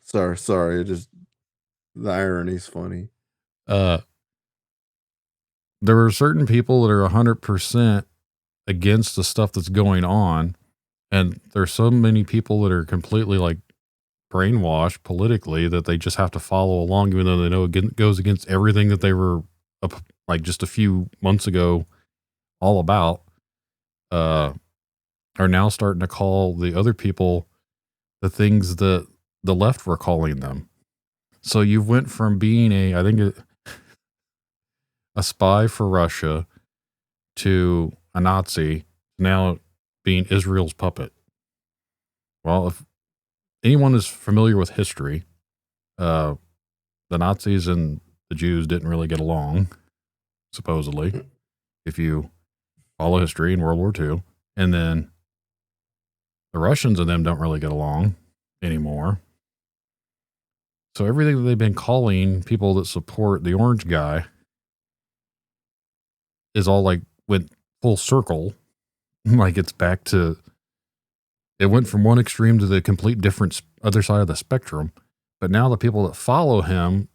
Speaker 3: Sorry. It just the irony's funny.
Speaker 2: There are certain people that are 100% against the stuff that's going on, and there's so many people that are completely like brainwashed politically that they just have to follow along, even though they know it goes against everything that they were like just a few months ago all about. Are now starting to call the other people the things that the left were calling them. So you went from being a spy for Russia to a Nazi, now being Israel's puppet. Well, if anyone is familiar with history, the Nazis and the Jews didn't really get along, supposedly, if you follow history in World War II. And then the Russians and them don't really get along anymore. So everything that they've been calling people that support the orange guy is all like went full circle. Like it's back to, it went from one extreme to the complete different other side of the spectrum. But now the people that follow him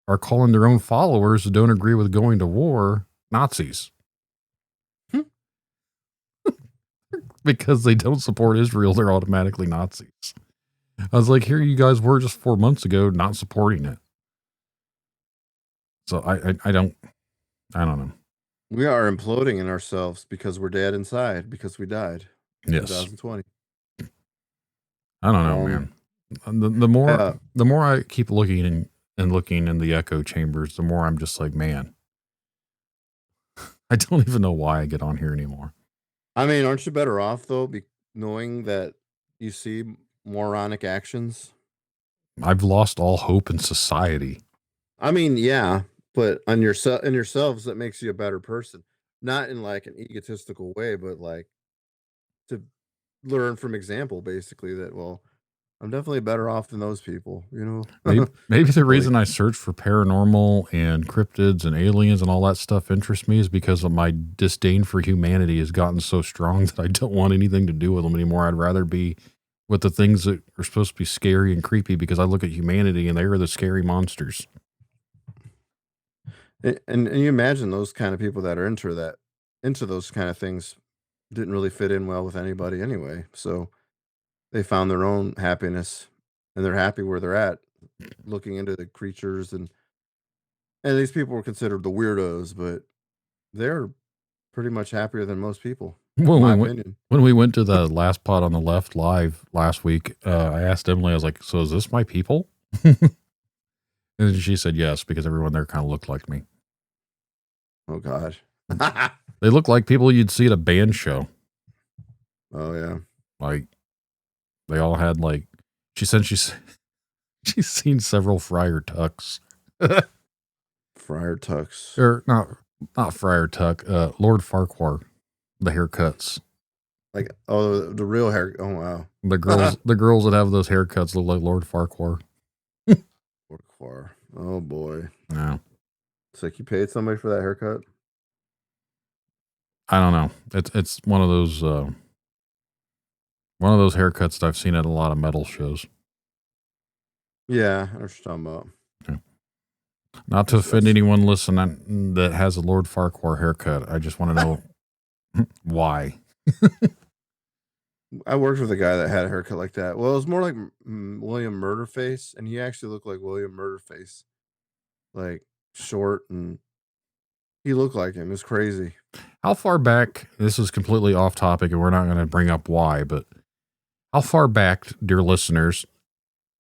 Speaker 2: are calling their own followers who don't agree with going to war Nazis. Because they don't support Israel, they're automatically Nazis. I was like, here you guys were just 4 months ago not supporting it. So I don't know.
Speaker 3: We are imploding in ourselves because we're dead inside because we died.
Speaker 2: Yes.
Speaker 3: 2020.
Speaker 2: I don't know, man. The more I keep looking and looking in the echo chambers, the more I'm just like, man, I don't even know why I get on here anymore.
Speaker 3: I mean, aren't you better off though, knowing that you see moronic actions?
Speaker 2: I've lost all hope in society.
Speaker 3: I mean, yeah, but in yourselves, that makes you a better person. Not in like an egotistical way, but like to learn from example, basically, that, well, I'm definitely better off than those people, you know?
Speaker 2: Maybe the reason I search for paranormal and cryptids and aliens and all that stuff interests me is because of my disdain for humanity has gotten so strong that I don't want anything to do with them anymore. I'd rather be with the things that are supposed to be scary and creepy because I look at humanity and they are the scary monsters.
Speaker 3: And you imagine those kind of people that are into those kind of things didn't really fit in well with anybody anyway. So they found their own happiness and they're happy where they're at, looking into the creatures and these people were considered the weirdos, but they're pretty much happier than most people.
Speaker 2: Well,
Speaker 3: in my opinion.
Speaker 2: When we went to the last pod on the left live last week, I asked Emily, I was like, so is this my people? And she said yes, because everyone there kind of looked like me.
Speaker 3: Oh, God.
Speaker 2: They look like people you'd see at a band show.
Speaker 3: Oh, yeah.
Speaker 2: Like, they all had like, she said she's seen several Friar Tucks.
Speaker 3: Friar Tucks.
Speaker 2: Or not Friar Tuck, Lord Farquhar, the haircuts.
Speaker 3: Like, oh, the real hair. Oh, wow.
Speaker 2: The girls that have those haircuts look like Lord Farquhar.
Speaker 3: Farquhar. Oh, boy.
Speaker 2: Yeah.
Speaker 3: It's like you paid somebody for that haircut?
Speaker 2: I don't know. It's one of those haircuts that I've seen at a lot of metal shows.
Speaker 3: Yeah, I know what you're talking about.
Speaker 2: Okay. Not to offend anyone listening that has a Lord Farquhar haircut. I just want to know why.
Speaker 3: I worked with a guy that had a haircut like that. Well, it was more like William Murderface, and he actually looked like William Murderface. Like, short, and he looked like him. It was crazy.
Speaker 2: How far back, this is completely off topic, and we're not going to bring up why, but how far back, dear listeners,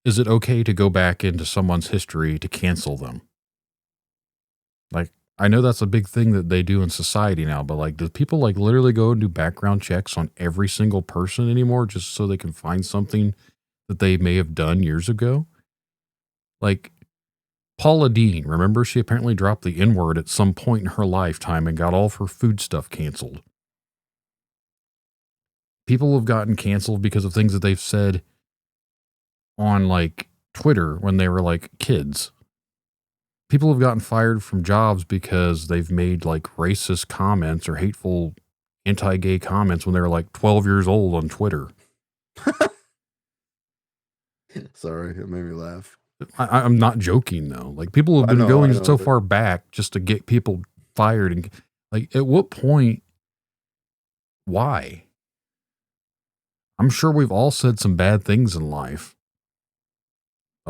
Speaker 2: is it okay to go back into someone's history to cancel them? Like, I know that's a big thing that they do in society now, but like, do people like literally go and do background checks on every single person anymore just so they can find something that they may have done years ago? Like, Paula Deen, remember she apparently dropped the N-word at some point in her lifetime and got all of her food stuff canceled. People have gotten canceled because of things that they've said on like Twitter when they were like kids. People have gotten fired from jobs because they've made like racist comments or hateful anti-gay comments when they were like 12 years old on Twitter.
Speaker 3: Sorry, it made me laugh.
Speaker 2: I'm not joking though. Like people have been going so far back just to get people fired. And like, at what point, why? I'm sure we've all said some bad things in life.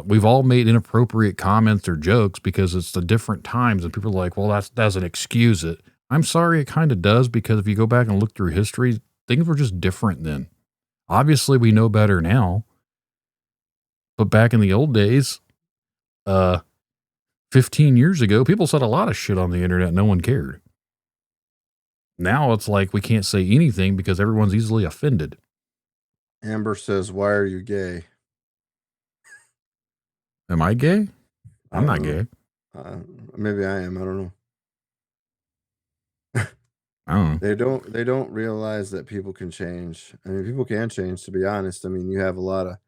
Speaker 2: We've all made inappropriate comments or jokes because it's the different times and people are like, well, that doesn't excuse it. I'm sorry, it kind of does, because if you go back and look through history, things were just different then. Obviously, we know better now. But back in the old days, 15 years ago, people said a lot of shit on the internet. No one cared. Now it's like we can't say anything because everyone's easily offended.
Speaker 3: Amber says, why are you gay?
Speaker 2: Am I gay? I'm not gay.
Speaker 3: Maybe I am. I don't know.
Speaker 2: I don't know.
Speaker 3: They don't realize that people can change. I mean, people can change, to be honest. I mean, you have a lot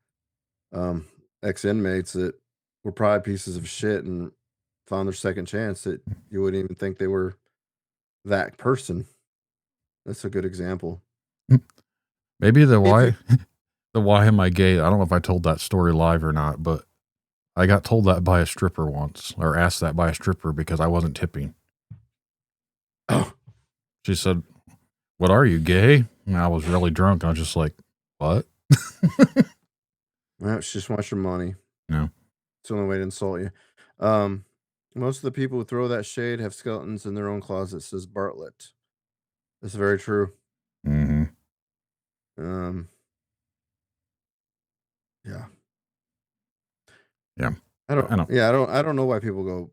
Speaker 3: of ex-inmates that were probably pieces of shit and found their second chance that you wouldn't even think they were that person. That's a good example.
Speaker 2: Maybe the why am I gay? I don't know if I told that story live or not, but I got told that by a stripper once, or asked that by a stripper because I wasn't tipping.
Speaker 3: Oh.
Speaker 2: She said, what are you, gay? And I was really drunk. I was just like, what?
Speaker 3: Well, she just wants your money.
Speaker 2: No.
Speaker 3: It's the only way to insult you. Most of the people who throw that shade have skeletons in their own closet, says Bartlett. That's very true.
Speaker 2: Mm-hmm.
Speaker 3: Yeah.
Speaker 2: Yeah.
Speaker 3: I don't know why people go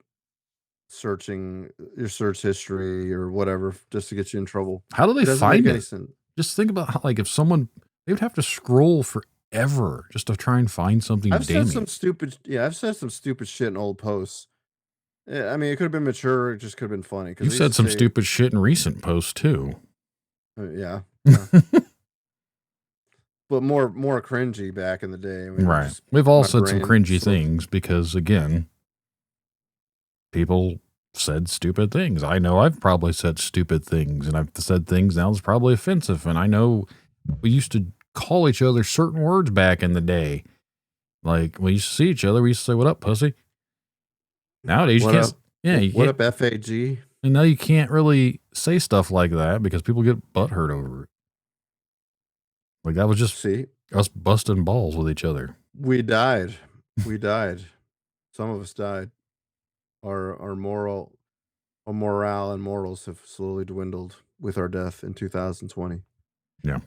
Speaker 3: searching your search history or whatever just to get you in trouble.
Speaker 2: How do they find it? Just think about how, like, if someone, they would have to scroll forever just to try and find something
Speaker 3: I've
Speaker 2: damning.
Speaker 3: said some stupid shit in old posts. Yeah, I mean, it could have been mature. It just could have been funny.
Speaker 2: You said some stupid shit in recent posts too.
Speaker 3: Yeah. But more cringy back in the day. I mean,
Speaker 2: right. We've all said some cringy things because, again, people said stupid things. I know I've probably said stupid things, and I've said things now that's probably offensive. And I know we used to call each other certain words back in the day. Like, we used to see each other, we used to say, what up, pussy? Nowadays, you can't. Yeah.
Speaker 3: What up, FAG?
Speaker 2: And now you can't really say stuff like that because people get butthurt over it. Like, that was just us busting balls with each other.
Speaker 3: We died. Some of us died. Our morale and morals have slowly dwindled with our death in 2020.
Speaker 2: Yeah.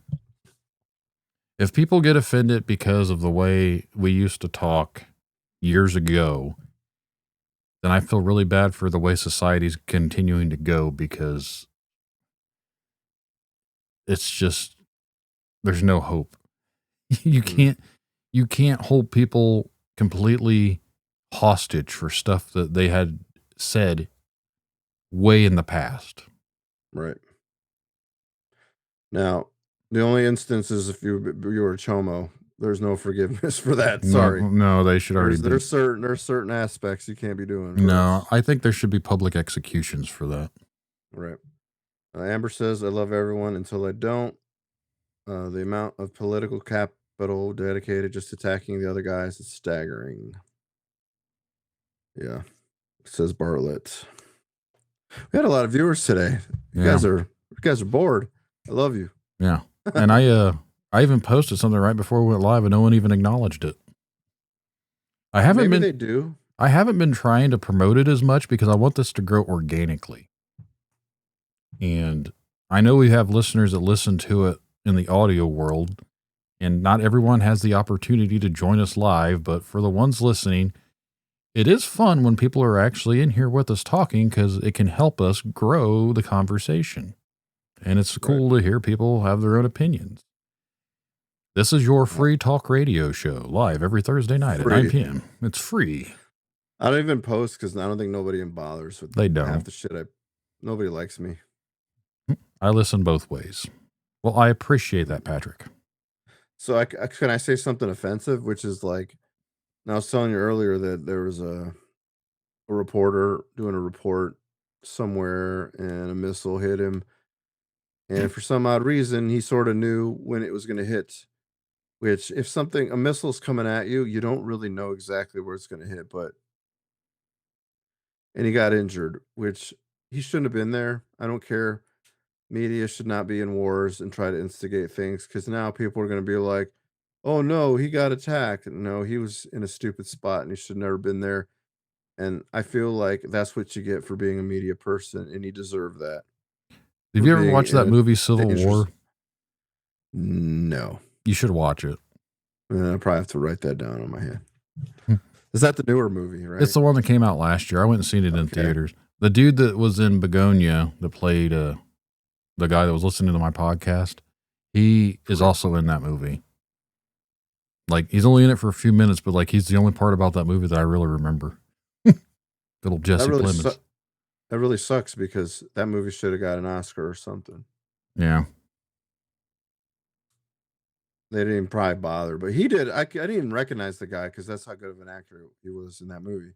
Speaker 2: If people get offended because of the way we used to talk years ago, then I feel really bad for the way society's continuing to go, because it's just, there's no hope. You can't hold people completely hostage for stuff that they had said way in the past.
Speaker 3: Right. Now, the only instance is if you were a chomo, there's no forgiveness for that. Sorry.
Speaker 2: No, they should already
Speaker 3: there's certain aspects you can't be doing.
Speaker 2: No, I think there should be public executions for that.
Speaker 3: Right. Amber says, I love everyone until I don't. The amount of political capital dedicated just attacking the other guys is staggering. Yeah. Says Bartlett. We had a lot of viewers today. You guys are bored. I love you.
Speaker 2: Yeah. And I even posted something right before we went live and no one even acknowledged it. I haven't been trying to promote it as much because I want this to grow organically. And I know we have listeners that listen to it in the audio world, and not everyone has the opportunity to join us live, but for the ones listening, it is fun when people are actually in here with us talking, because it can help us grow the conversation. And it's cool to hear people have their own opinions. This is your free talk radio show, live every Thursday night at 9 p.m. It's free.
Speaker 3: I don't even post because I don't think nobody even bothers with
Speaker 2: They
Speaker 3: half
Speaker 2: don't.
Speaker 3: the shit. Nobody likes me.
Speaker 2: I listen both ways. Well, I appreciate that, Patrick.
Speaker 3: So can I say something offensive, which is like, I was telling you earlier that there was a reporter doing a report somewhere and a missile hit him, and for some odd reason he sort of knew when it was going to hit. Which, if a missile's coming at you, you don't really know exactly where it's going to hit, and he got injured, which he shouldn't have been there. I don't care. Media should not be in wars and try to instigate things because now people are going to be like, oh no, he got attacked. No, he was in a stupid spot and he should have never been there. And I feel like that's what you get for being a media person, and you deserve that
Speaker 2: Have
Speaker 3: for
Speaker 2: you ever
Speaker 3: being
Speaker 2: watched
Speaker 3: in
Speaker 2: that
Speaker 3: a
Speaker 2: movie Civil
Speaker 3: dangerous.
Speaker 2: War?
Speaker 3: No.
Speaker 2: You should watch it.
Speaker 3: I probably have to write that down on my head. Is that the newer movie, right?
Speaker 2: It's the one that came out last year. I went and seen it in
Speaker 3: Okay.
Speaker 2: theaters. The dude that was in Begonia that played the guy that was listening to my podcast, he is also in that movie. Like, he's only in it for a few minutes, but like he's the only part about that movie that I really remember. Good old Jesse Plemons.
Speaker 3: That really sucks because that movie should have got an Oscar or something.
Speaker 2: Yeah.
Speaker 3: They didn't even probably bother, but he did. I didn't even recognize the guy because that's how good of an actor he was in that movie.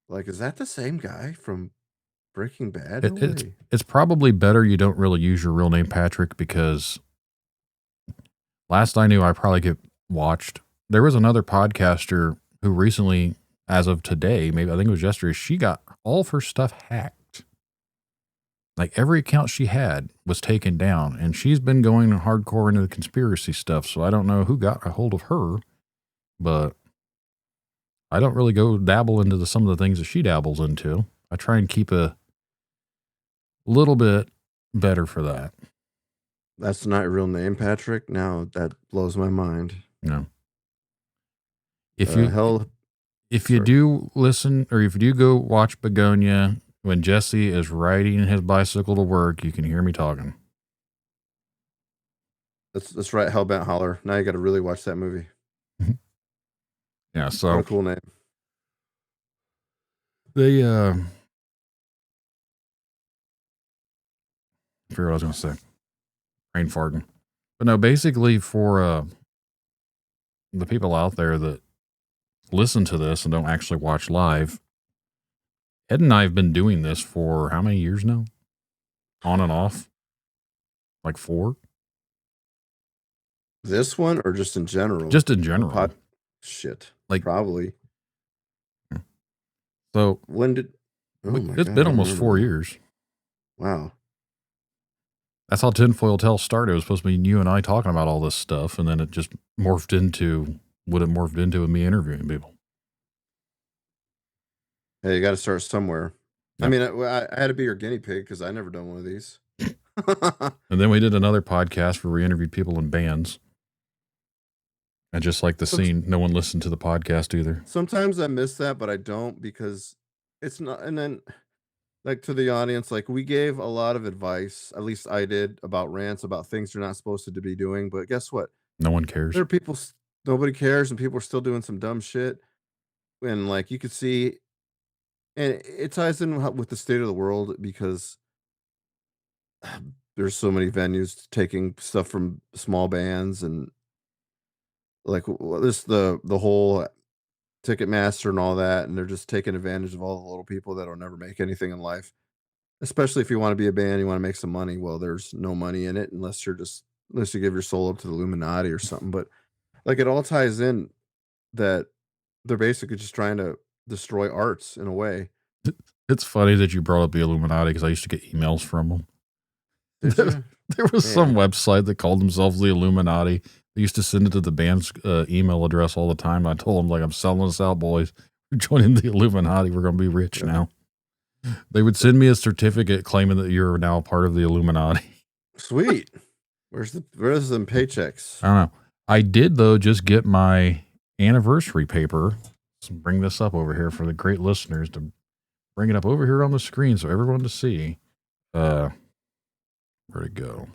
Speaker 3: Like, is that the same guy from Breaking Bad? No way.
Speaker 2: It's probably better you don't really use your real name, Patrick, because last I knew, I probably get watched. There was another podcaster who recently, as of today, maybe I think it was yesterday, she got all of her stuff hacked. Like every account she had was taken down, and she's been going hardcore into the conspiracy stuff. So I don't know who got a hold of her, but I don't really go dabble into some of the things that she dabbles into. I try and keep a little bit better for that.
Speaker 3: That's not your real name, Patrick. Now that blows my mind.
Speaker 2: No. If you
Speaker 3: sorry.
Speaker 2: do listen, or if you do go watch Begonia when Jesse is riding his bicycle to work, you can hear me talking.
Speaker 3: That's right. Hellbent Holler. Now you got to really watch that movie.
Speaker 2: Yeah. So
Speaker 3: what a cool name.
Speaker 2: They I forget what I was going to say. Brain farting. But no, basically for the people out there that listen to this and don't actually watch live, Ed and I have been doing this for how many years now? On and off? Like 4?
Speaker 3: This one or just in general?
Speaker 2: Just in general.
Speaker 3: Shit.
Speaker 2: Like
Speaker 3: probably.
Speaker 2: So
Speaker 3: when did
Speaker 2: it's been almost 4 years.
Speaker 3: Wow.
Speaker 2: That's how Tinfoil Tales started. It was supposed to be you and I talking about all this stuff, and then it just morphed into what it morphed into with me interviewing people.
Speaker 3: Hey, you got to start somewhere.
Speaker 2: Yep.
Speaker 3: I mean, I had to be your guinea pig because I never done one of these.
Speaker 2: And then we did another podcast where we interviewed people in bands. And just like the scene, no one listened to the podcast either.
Speaker 3: Sometimes I miss that, but I don't because it's not. And then, like, to the audience, like, we gave a lot of advice, at least I did, about rants, about things you're not supposed to be doing. But guess what?
Speaker 2: No one cares.
Speaker 3: There are people, nobody cares, and people are still doing some dumb shit. And, like, you could see, and it ties in with the state of the world because there's so many venues taking stuff from small bands, and like this the whole Ticketmaster and all that, and they're just taking advantage of all the little people that'll never make anything in life. Especially if you want to be a band, you want to make some money. Well, there's no money in it unless you give your soul up to the Illuminati or something. But like it all ties in that they're basically just trying to destroy arts in a way.
Speaker 2: It's funny that you brought up the Illuminati because I used to get emails from them. There was some website that called themselves the Illuminati. They used to send it to the band's email address all the time. I told them, like, I'm selling this out, boys. We're joining the Illuminati. We're going to be rich now. They would send me a certificate claiming that you're now a part of the Illuminati.
Speaker 3: Sweet. Where's them paychecks?
Speaker 2: I don't know. I did, though, just get my anniversary paper. So bring this up over here for the great listeners to bring it up over here on the screen so everyone to see. Where'd it go?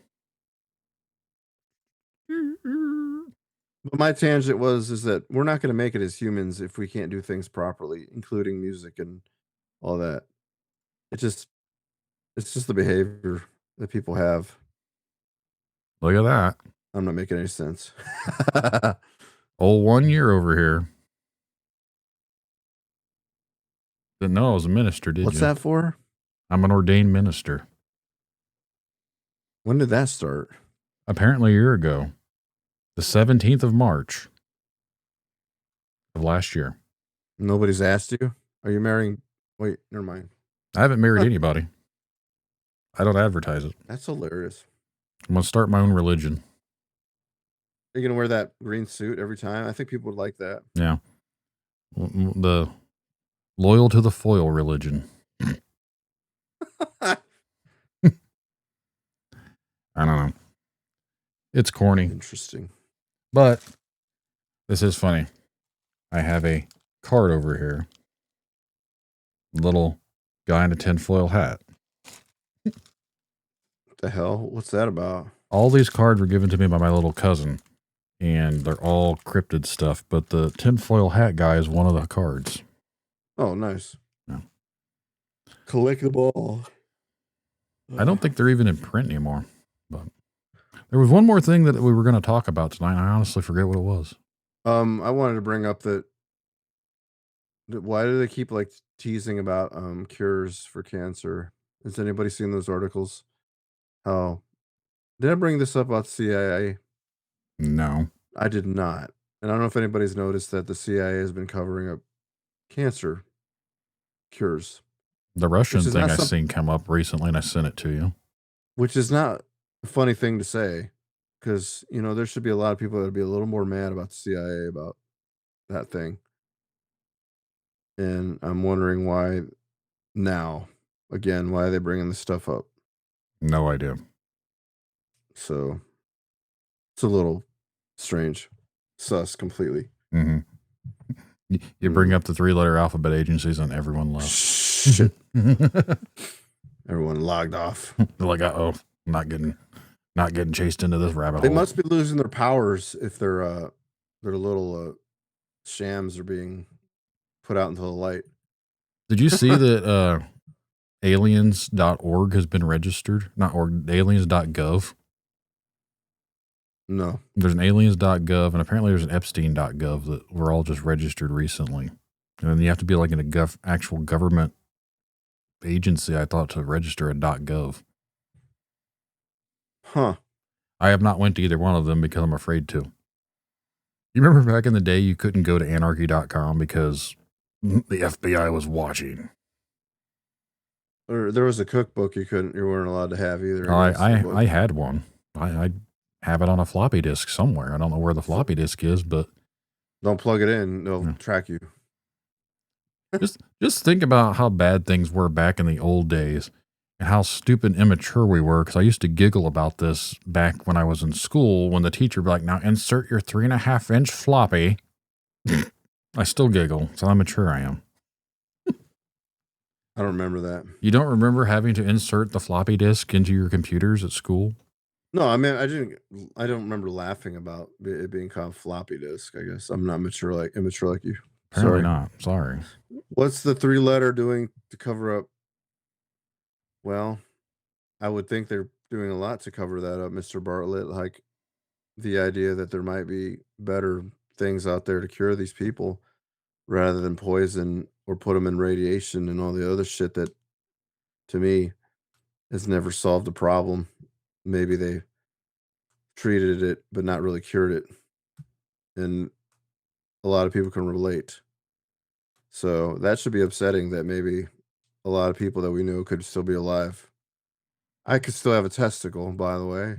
Speaker 3: But my tangent is that we're not going to make it as humans if we can't do things properly, including music and all that. It just it's just the behavior that people have.
Speaker 2: Look at that.
Speaker 3: I'm not making any sense.
Speaker 2: Oh, 1 year over here. Didn't know I was a minister, did
Speaker 3: What's
Speaker 2: you?
Speaker 3: that for?
Speaker 2: I'm an ordained minister.
Speaker 3: When did that start?
Speaker 2: Apparently a year ago. The 17th of March of last year.
Speaker 3: Nobody's asked you? Are you marrying? Wait, never mind.
Speaker 2: I haven't married anybody. I don't advertise it.
Speaker 3: That's hilarious.
Speaker 2: I'm going to start my own religion.
Speaker 3: Are you going to wear that green suit every time? I think people would like that.
Speaker 2: Yeah. The loyal to the foil religion. I don't know. It's corny.
Speaker 3: Interesting.
Speaker 2: But this is funny. I have a card over here. Little guy in a tinfoil hat.
Speaker 3: What the hell? What's that about?
Speaker 2: All these cards were given to me by my little cousin, and they're all cryptid stuff, but the tinfoil hat guy is one of the cards.
Speaker 3: Oh, nice.
Speaker 2: Yeah.
Speaker 3: Collectible.
Speaker 2: I don't think they're even in print anymore. But there was one more thing that we were going to talk about tonight. I honestly forget what it was.
Speaker 3: I wanted to bring up that why do they keep like teasing about cures for cancer? Has anybody seen those articles? How did I bring this up about CIA?
Speaker 2: No.
Speaker 3: I did not. And I don't know if anybody's noticed that the CIA has been covering up cancer cures,
Speaker 2: The Russian
Speaker 3: is
Speaker 2: thing
Speaker 3: not
Speaker 2: I
Speaker 3: some-
Speaker 2: seen come up recently, and I sent it to you.
Speaker 3: which is not a funny thing to say, because there should be a lot of people that would be a little more mad about the CIA about that thing. And I'm wondering why now, again, why are they bringing this stuff up?
Speaker 2: No idea.
Speaker 3: So it's a little strange, sus completely.
Speaker 2: Mm-hmm. You bring up the 3-letter alphabet agencies, and everyone left.
Speaker 3: Shit, everyone logged off.
Speaker 2: They're like, uh-oh, not getting chased into this rabbit
Speaker 3: They
Speaker 2: hole.
Speaker 3: must be losing their powers if their little shams are being put out into the light.
Speaker 2: Did you see that aliens.org has been registered? Not org, aliens.gov.
Speaker 3: No.
Speaker 2: There's an aliens.gov, and apparently there's an epstein.gov that were all just registered recently. And then you have to be like in a actual government agency, I thought, to register a .gov.
Speaker 3: Huh.
Speaker 2: I have not went to either one of them because I'm afraid to. You remember back in the day you couldn't go to anarchy.com because the FBI was watching.
Speaker 3: Or there was a cookbook you weren't allowed to have either.
Speaker 2: I had one. I have it on a floppy disk somewhere. I don't know where the floppy disk is, but
Speaker 3: don't plug it in; they'll track you.
Speaker 2: just think about how bad things were back in the old days, and how stupid and immature we were. Because I used to giggle about this back when I was in school, when the teacher would be like, "Now insert your 3.5-inch floppy." I still giggle. So how immature I am.
Speaker 3: I don't remember that.
Speaker 2: You don't remember having to insert the floppy disk into your computers at school?
Speaker 3: No, I mean I don't remember laughing about it being called floppy disk. I guess I'm not immature like you.
Speaker 2: Apparently not. Sorry.
Speaker 3: What's the 3-letter doing to cover up? Well, I would think they're doing a lot to cover that up, Mr. Bartlett. Like the idea that there might be better things out there to cure these people rather than poison or put them in radiation and all the other shit that, to me, has never solved the problem. Maybe they treated it, but not really cured it. And a lot of people can relate. So that should be upsetting that maybe a lot of people that we knew could still be alive. I could still have a testicle, by the way.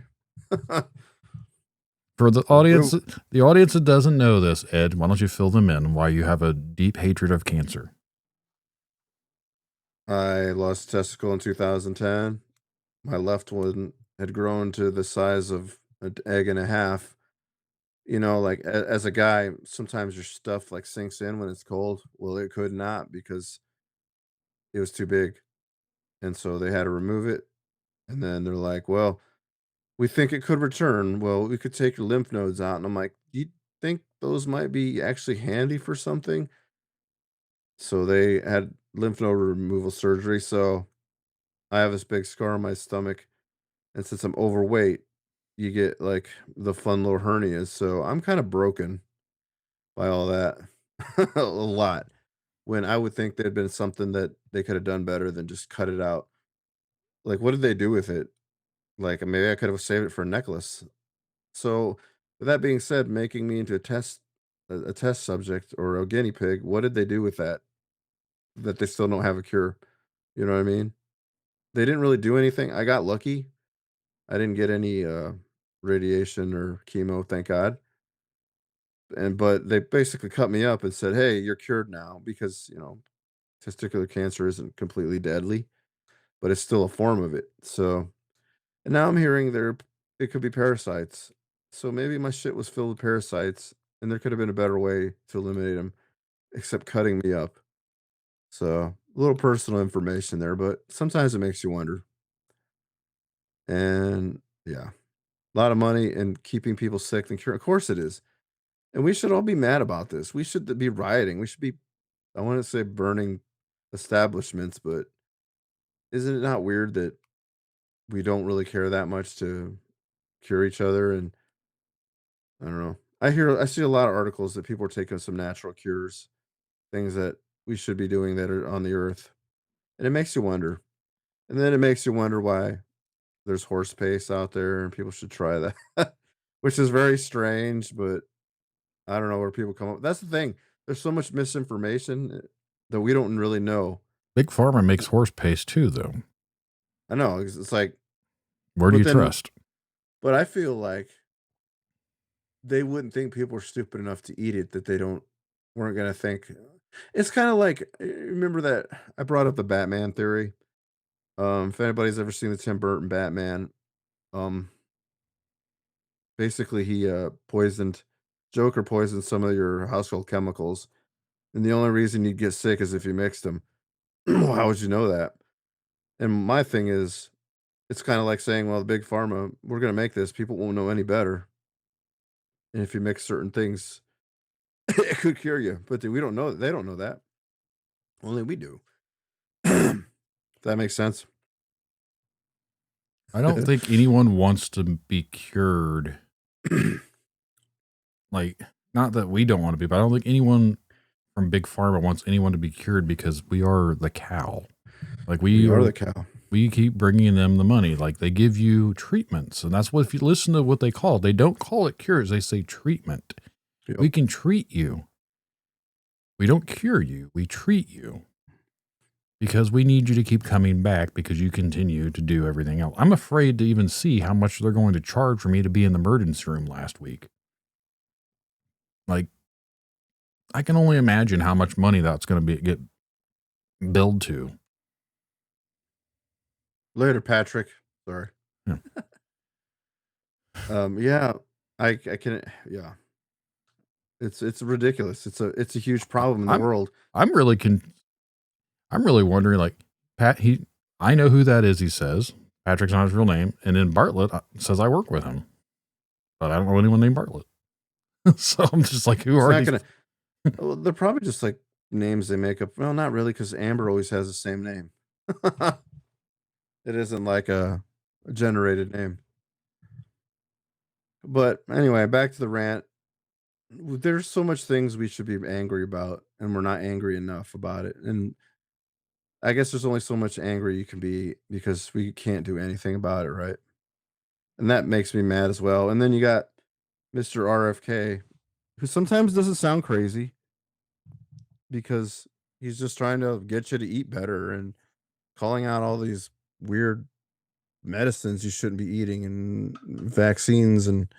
Speaker 2: For the audience that doesn't know this, Ed, why don't you fill them in why you have a deep hatred of cancer?
Speaker 3: I lost a testicle in 2010. My left one had grown to the size of an egg and a half. Like as a guy, sometimes your stuff like sinks in when it's cold. Well, it could not because it was too big. And so they had to remove it. And then they're like, well, we think it could return. Well, we could take your lymph nodes out. And I'm like, think those might be actually handy for something. So they had lymph node removal surgery. So I have this big scar on my stomach. And since I'm overweight, you get like the fun little hernias. So I'm kind of broken by all that a lot. When I would think there'd been something that they could have done better than just cut it out. Like, what did they do with it? Like, maybe I could have saved it for a necklace. So, with that being said, making me into a test subject or a guinea pig, what did they do with that? That they still don't have a cure. You know what I mean? They didn't really do anything. I got lucky. I didn't get any radiation or chemo, thank God. But they basically cut me up and said, "Hey, you're cured now," because testicular cancer isn't completely deadly, but it's still a form of it. So, and now I'm hearing it could be parasites. So maybe my shit was filled with parasites, and there could have been a better way to eliminate them, except cutting me up. So a little personal information there, but sometimes it makes you wonder. And yeah, a lot of money and keeping people sick and cure. Of course it is. And we should all be mad about this. We should be rioting. We should be, I want to say burning establishments, but isn't it not weird that we don't really care that much to cure each other? And I don't know. I see a lot of articles that people are taking some natural cures, things that we should be doing that are on the earth. And it makes you wonder. And then it makes you wonder why there's horse paste out there and people should try that, which is very strange, but I don't know where people come up. That's the thing. There's so much misinformation that we don't really know.
Speaker 2: Big Pharma makes horse paste too, though.
Speaker 3: I know it's like,
Speaker 2: Where do
Speaker 3: but
Speaker 2: you
Speaker 3: then,
Speaker 2: trust?
Speaker 3: but I feel like they wouldn't think people are stupid enough to eat it that they weren't gonna think. It's kind of like remember that I brought up the Batman theory. If anybody's ever seen the Tim Burton Batman, um, basically he poisoned Joker poisoned some of your household chemicals, and the only reason you'd get sick is if you mixed them. Well, how would you know that? And my thing is, it's kind of like saying, well, the big pharma, we're gonna make this, people won't know any better. And if you mix certain things, it could cure you. But we don't know. They don't know that. Only we do. That makes sense.
Speaker 2: I don't think anyone wants to be cured. Like, not that we don't want to be, but I don't think anyone from Big Pharma wants anyone to be cured because we are the cow. Like
Speaker 3: We are the cow.
Speaker 2: we keep bringing them the money. Like they give you treatments, and that's what if you listen to what they call it, they don't call it cures. They say treatment.
Speaker 3: Yep.
Speaker 2: We can treat you. We don't cure you. We treat you because we need you to keep coming back because you continue to do everything else. I'm afraid to even see how much they're going to charge for me to be in the emergency room last week. Like, I can only imagine how much money that's going to get billed to.
Speaker 3: Later, Patrick. Sorry.
Speaker 2: Yeah.
Speaker 3: Yeah, I can. Yeah, it's ridiculous. It's a huge problem in the world.
Speaker 2: I'm really wondering, like, I know who that is, he says. Patrick's not his real name. And then Bartlett says I work with him. But I don't know anyone named Bartlett. So I'm just like, who are these?
Speaker 3: Well, they're probably just like names they make up. Well, not really, because Amber always has the same name. It isn't like a generated name. But anyway, back to the rant. There's so much things we should be angry about, and we're not angry enough about it. And I guess there's only so much angry you can be because we can't do anything about it, right? And that makes me mad as well. And then you got Mr. RFK, who sometimes doesn't sound crazy because he's just trying to get you to eat better and calling out all these weird medicines you shouldn't be eating and vaccines and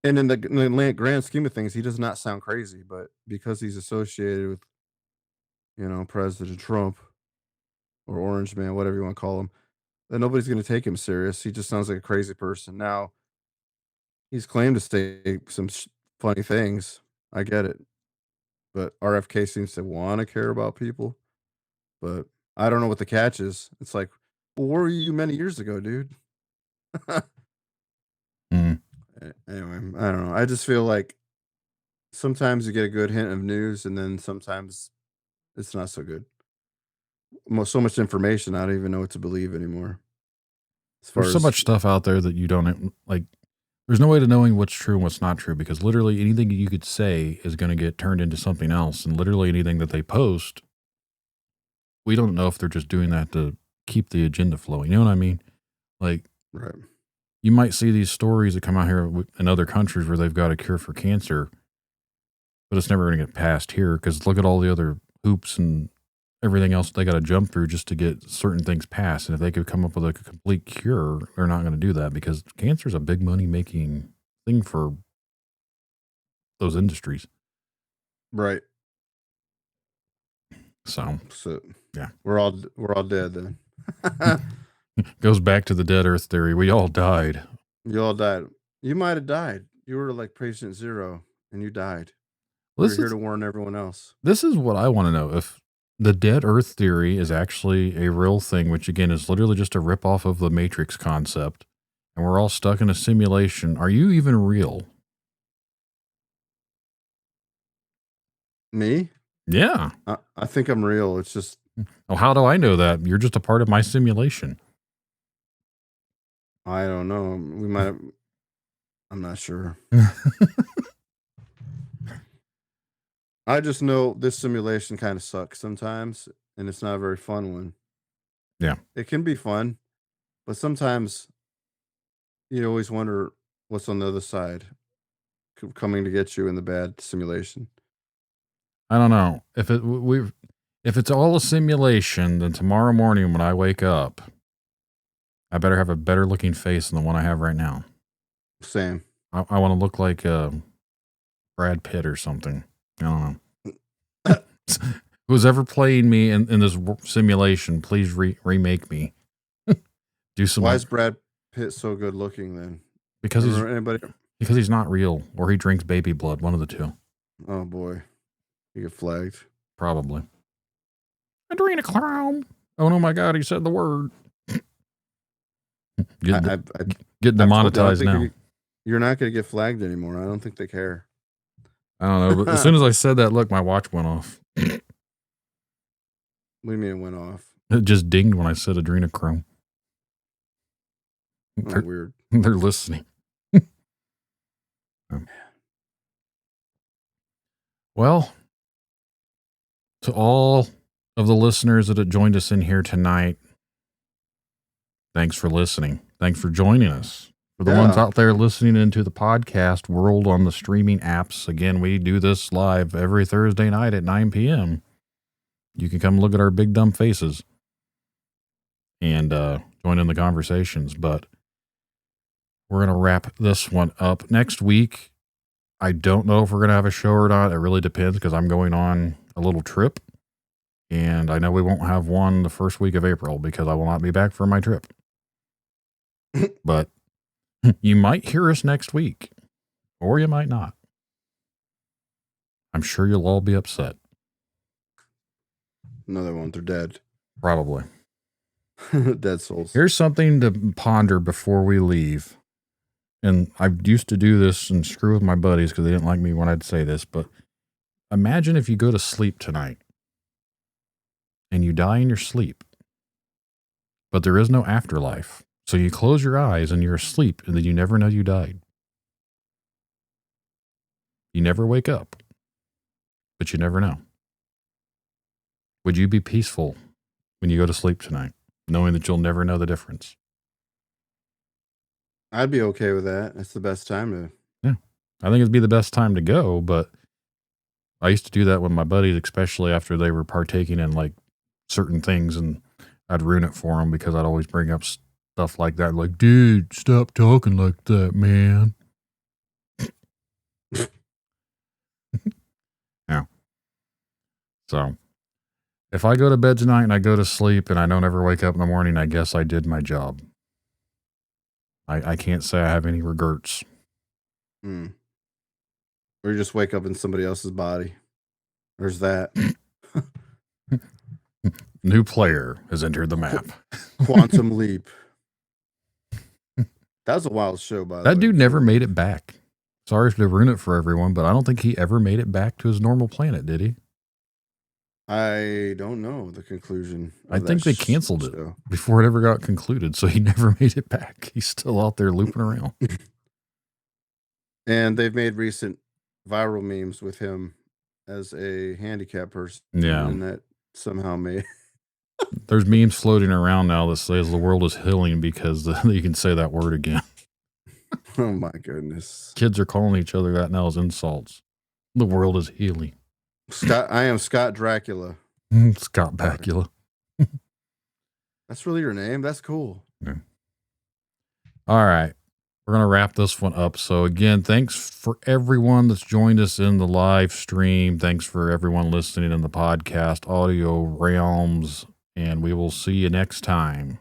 Speaker 3: in the grand scheme of things, he does not sound crazy, but because he's associated with President Trump or Orange Man, whatever you want to call him, then nobody's going to take him serious. He just sounds like a crazy person. Now he's claimed to say some funny things. I get it, but RFK seems to want to care about people. But I don't know what the catch is. It's like, well, where were you many years ago, dude? Anyway, I don't know. I just feel like sometimes you get a good hint of news, and then sometimes it's not so good. So much information, I don't even know what to believe anymore. As far
Speaker 2: There's so
Speaker 3: as
Speaker 2: much stuff out there that you don't like. There's no way to knowing what's true and what's not true because literally anything you could say is going to get turned into something else. And literally anything that they post, we don't know if they're just doing that to keep the agenda flowing. You know what I mean? Like,
Speaker 3: right,
Speaker 2: you might see these stories that come out here in other countries where they've got a cure for cancer, but it's never going to get passed here because look at all the other hoops and everything else they got to jump through just to get certain things passed. And if they could come up with a complete cure, they're not going to do that because cancer is a big money making thing for those industries.
Speaker 3: right.
Speaker 2: So
Speaker 3: Yeah, we're all dead then.
Speaker 2: goes back to the dead earth theory. We all died.
Speaker 3: You all died. You might have died. You were like patient zero, and you died.
Speaker 2: Well,
Speaker 3: We're here to warn everyone else.
Speaker 2: This is what I want to know. If the dead earth theory is actually a real thing, which again is literally just a ripoff of the Matrix concept, and we're all stuck in a simulation, are you even real?
Speaker 3: Me?
Speaker 2: Yeah.
Speaker 3: I think I'm real. It's just.
Speaker 2: Oh, how do I know that? You're just a part of my simulation.
Speaker 3: I don't know. We might have. I'm not sure. I just know this simulation kind of sucks sometimes, and it's not a very fun one.
Speaker 2: Yeah.
Speaker 3: It can be fun, but sometimes you always wonder what's on the other side coming to get you in the bad simulation.
Speaker 2: I don't know. If it's all a simulation, then tomorrow morning when I wake up, I better have a better looking face than the one I have right now.
Speaker 3: Same.
Speaker 2: I want to look like Brad Pitt or something. I don't know. Who's ever playing me in this simulation, please remake me. Do some.
Speaker 3: Why is Brad Pitt so good looking then?
Speaker 2: Because he's not real, or he drinks baby blood. One of the two.
Speaker 3: Oh boy, you get flagged.
Speaker 2: Probably. Adrenochrome. Oh no, my God, he said the word. Get demonetized now.
Speaker 3: You're not going to get flagged anymore. I don't think they care.
Speaker 2: I don't know, but as soon as I said that, look, my watch went off.
Speaker 3: What do you mean it went off?
Speaker 2: It just dinged when I said adrenochrome.
Speaker 3: Oh, weird.
Speaker 2: They're listening. Well, to all of the listeners that have joined us in here tonight, thanks for listening. Thanks for joining us. For the ones out there listening into the podcast world on the streaming apps, again, we do this live every Thursday night at 9 p.m. You can come look at our big dumb faces and join in the conversations. But we're going to wrap this one up. Next week, I don't know if we're going to have a show or not. It really depends because I'm going on a little trip. And I know we won't have one the first week of April because I will not be back for my trip. But you might hear us next week, or you might not. I'm sure you'll all be upset.
Speaker 3: Another one, they're dead.
Speaker 2: Probably.
Speaker 3: Dead souls.
Speaker 2: Here's something to ponder before we leave. And I used to do this and screw with my buddies because they didn't like me when I'd say this, but imagine if you go to sleep tonight and you die in your sleep, but there is no afterlife. So you close your eyes and you're asleep and then you never know you died. You never wake up, but you never know. Would you be peaceful when you go to sleep tonight, knowing that you'll never know the difference?
Speaker 3: I'd be okay with that. That's the best time to.
Speaker 2: Yeah. I think it'd be the best time to go, but I used to do that with my buddies, especially after they were partaking in like certain things, and I'd ruin it for them because I'd always bring up stuff like that. Like, dude, stop talking like that, man. Yeah. So if I go to bed tonight and I go to sleep and I don't ever wake up in the morning, I guess I did my job. I can't say I have any regrets.
Speaker 3: Or you just wake up in somebody else's body. There's that.
Speaker 2: New player has entered the map.
Speaker 3: Quantum Leap. That was a wild show, by the way.
Speaker 2: That dude never made it back. Sorry to ruin it for everyone, but I don't think he ever made it back to his normal planet, did he?
Speaker 3: I don't know the conclusion.
Speaker 2: I think they canceled it before it ever got concluded, so he never made it back. He's still out there looping around.
Speaker 3: And they've made recent viral memes with him as a handicapped person.
Speaker 2: Yeah.
Speaker 3: And that somehow made...
Speaker 2: There's memes floating around now that says the world is healing because you can say that word again.
Speaker 3: Oh my goodness.
Speaker 2: Kids are calling each other that now as insults. The world is healing.
Speaker 3: I am Scott Dracula.
Speaker 2: Scott Bakula.
Speaker 3: That's really your name? That's cool.
Speaker 2: Yeah. All right. We're going to wrap this one up. So again, thanks for everyone that's joined us in the live stream. Thanks for everyone listening in the podcast audio realms. And we will see you next time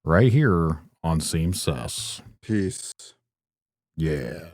Speaker 2: right here on Seam Sus.
Speaker 3: Peace.
Speaker 2: Yeah.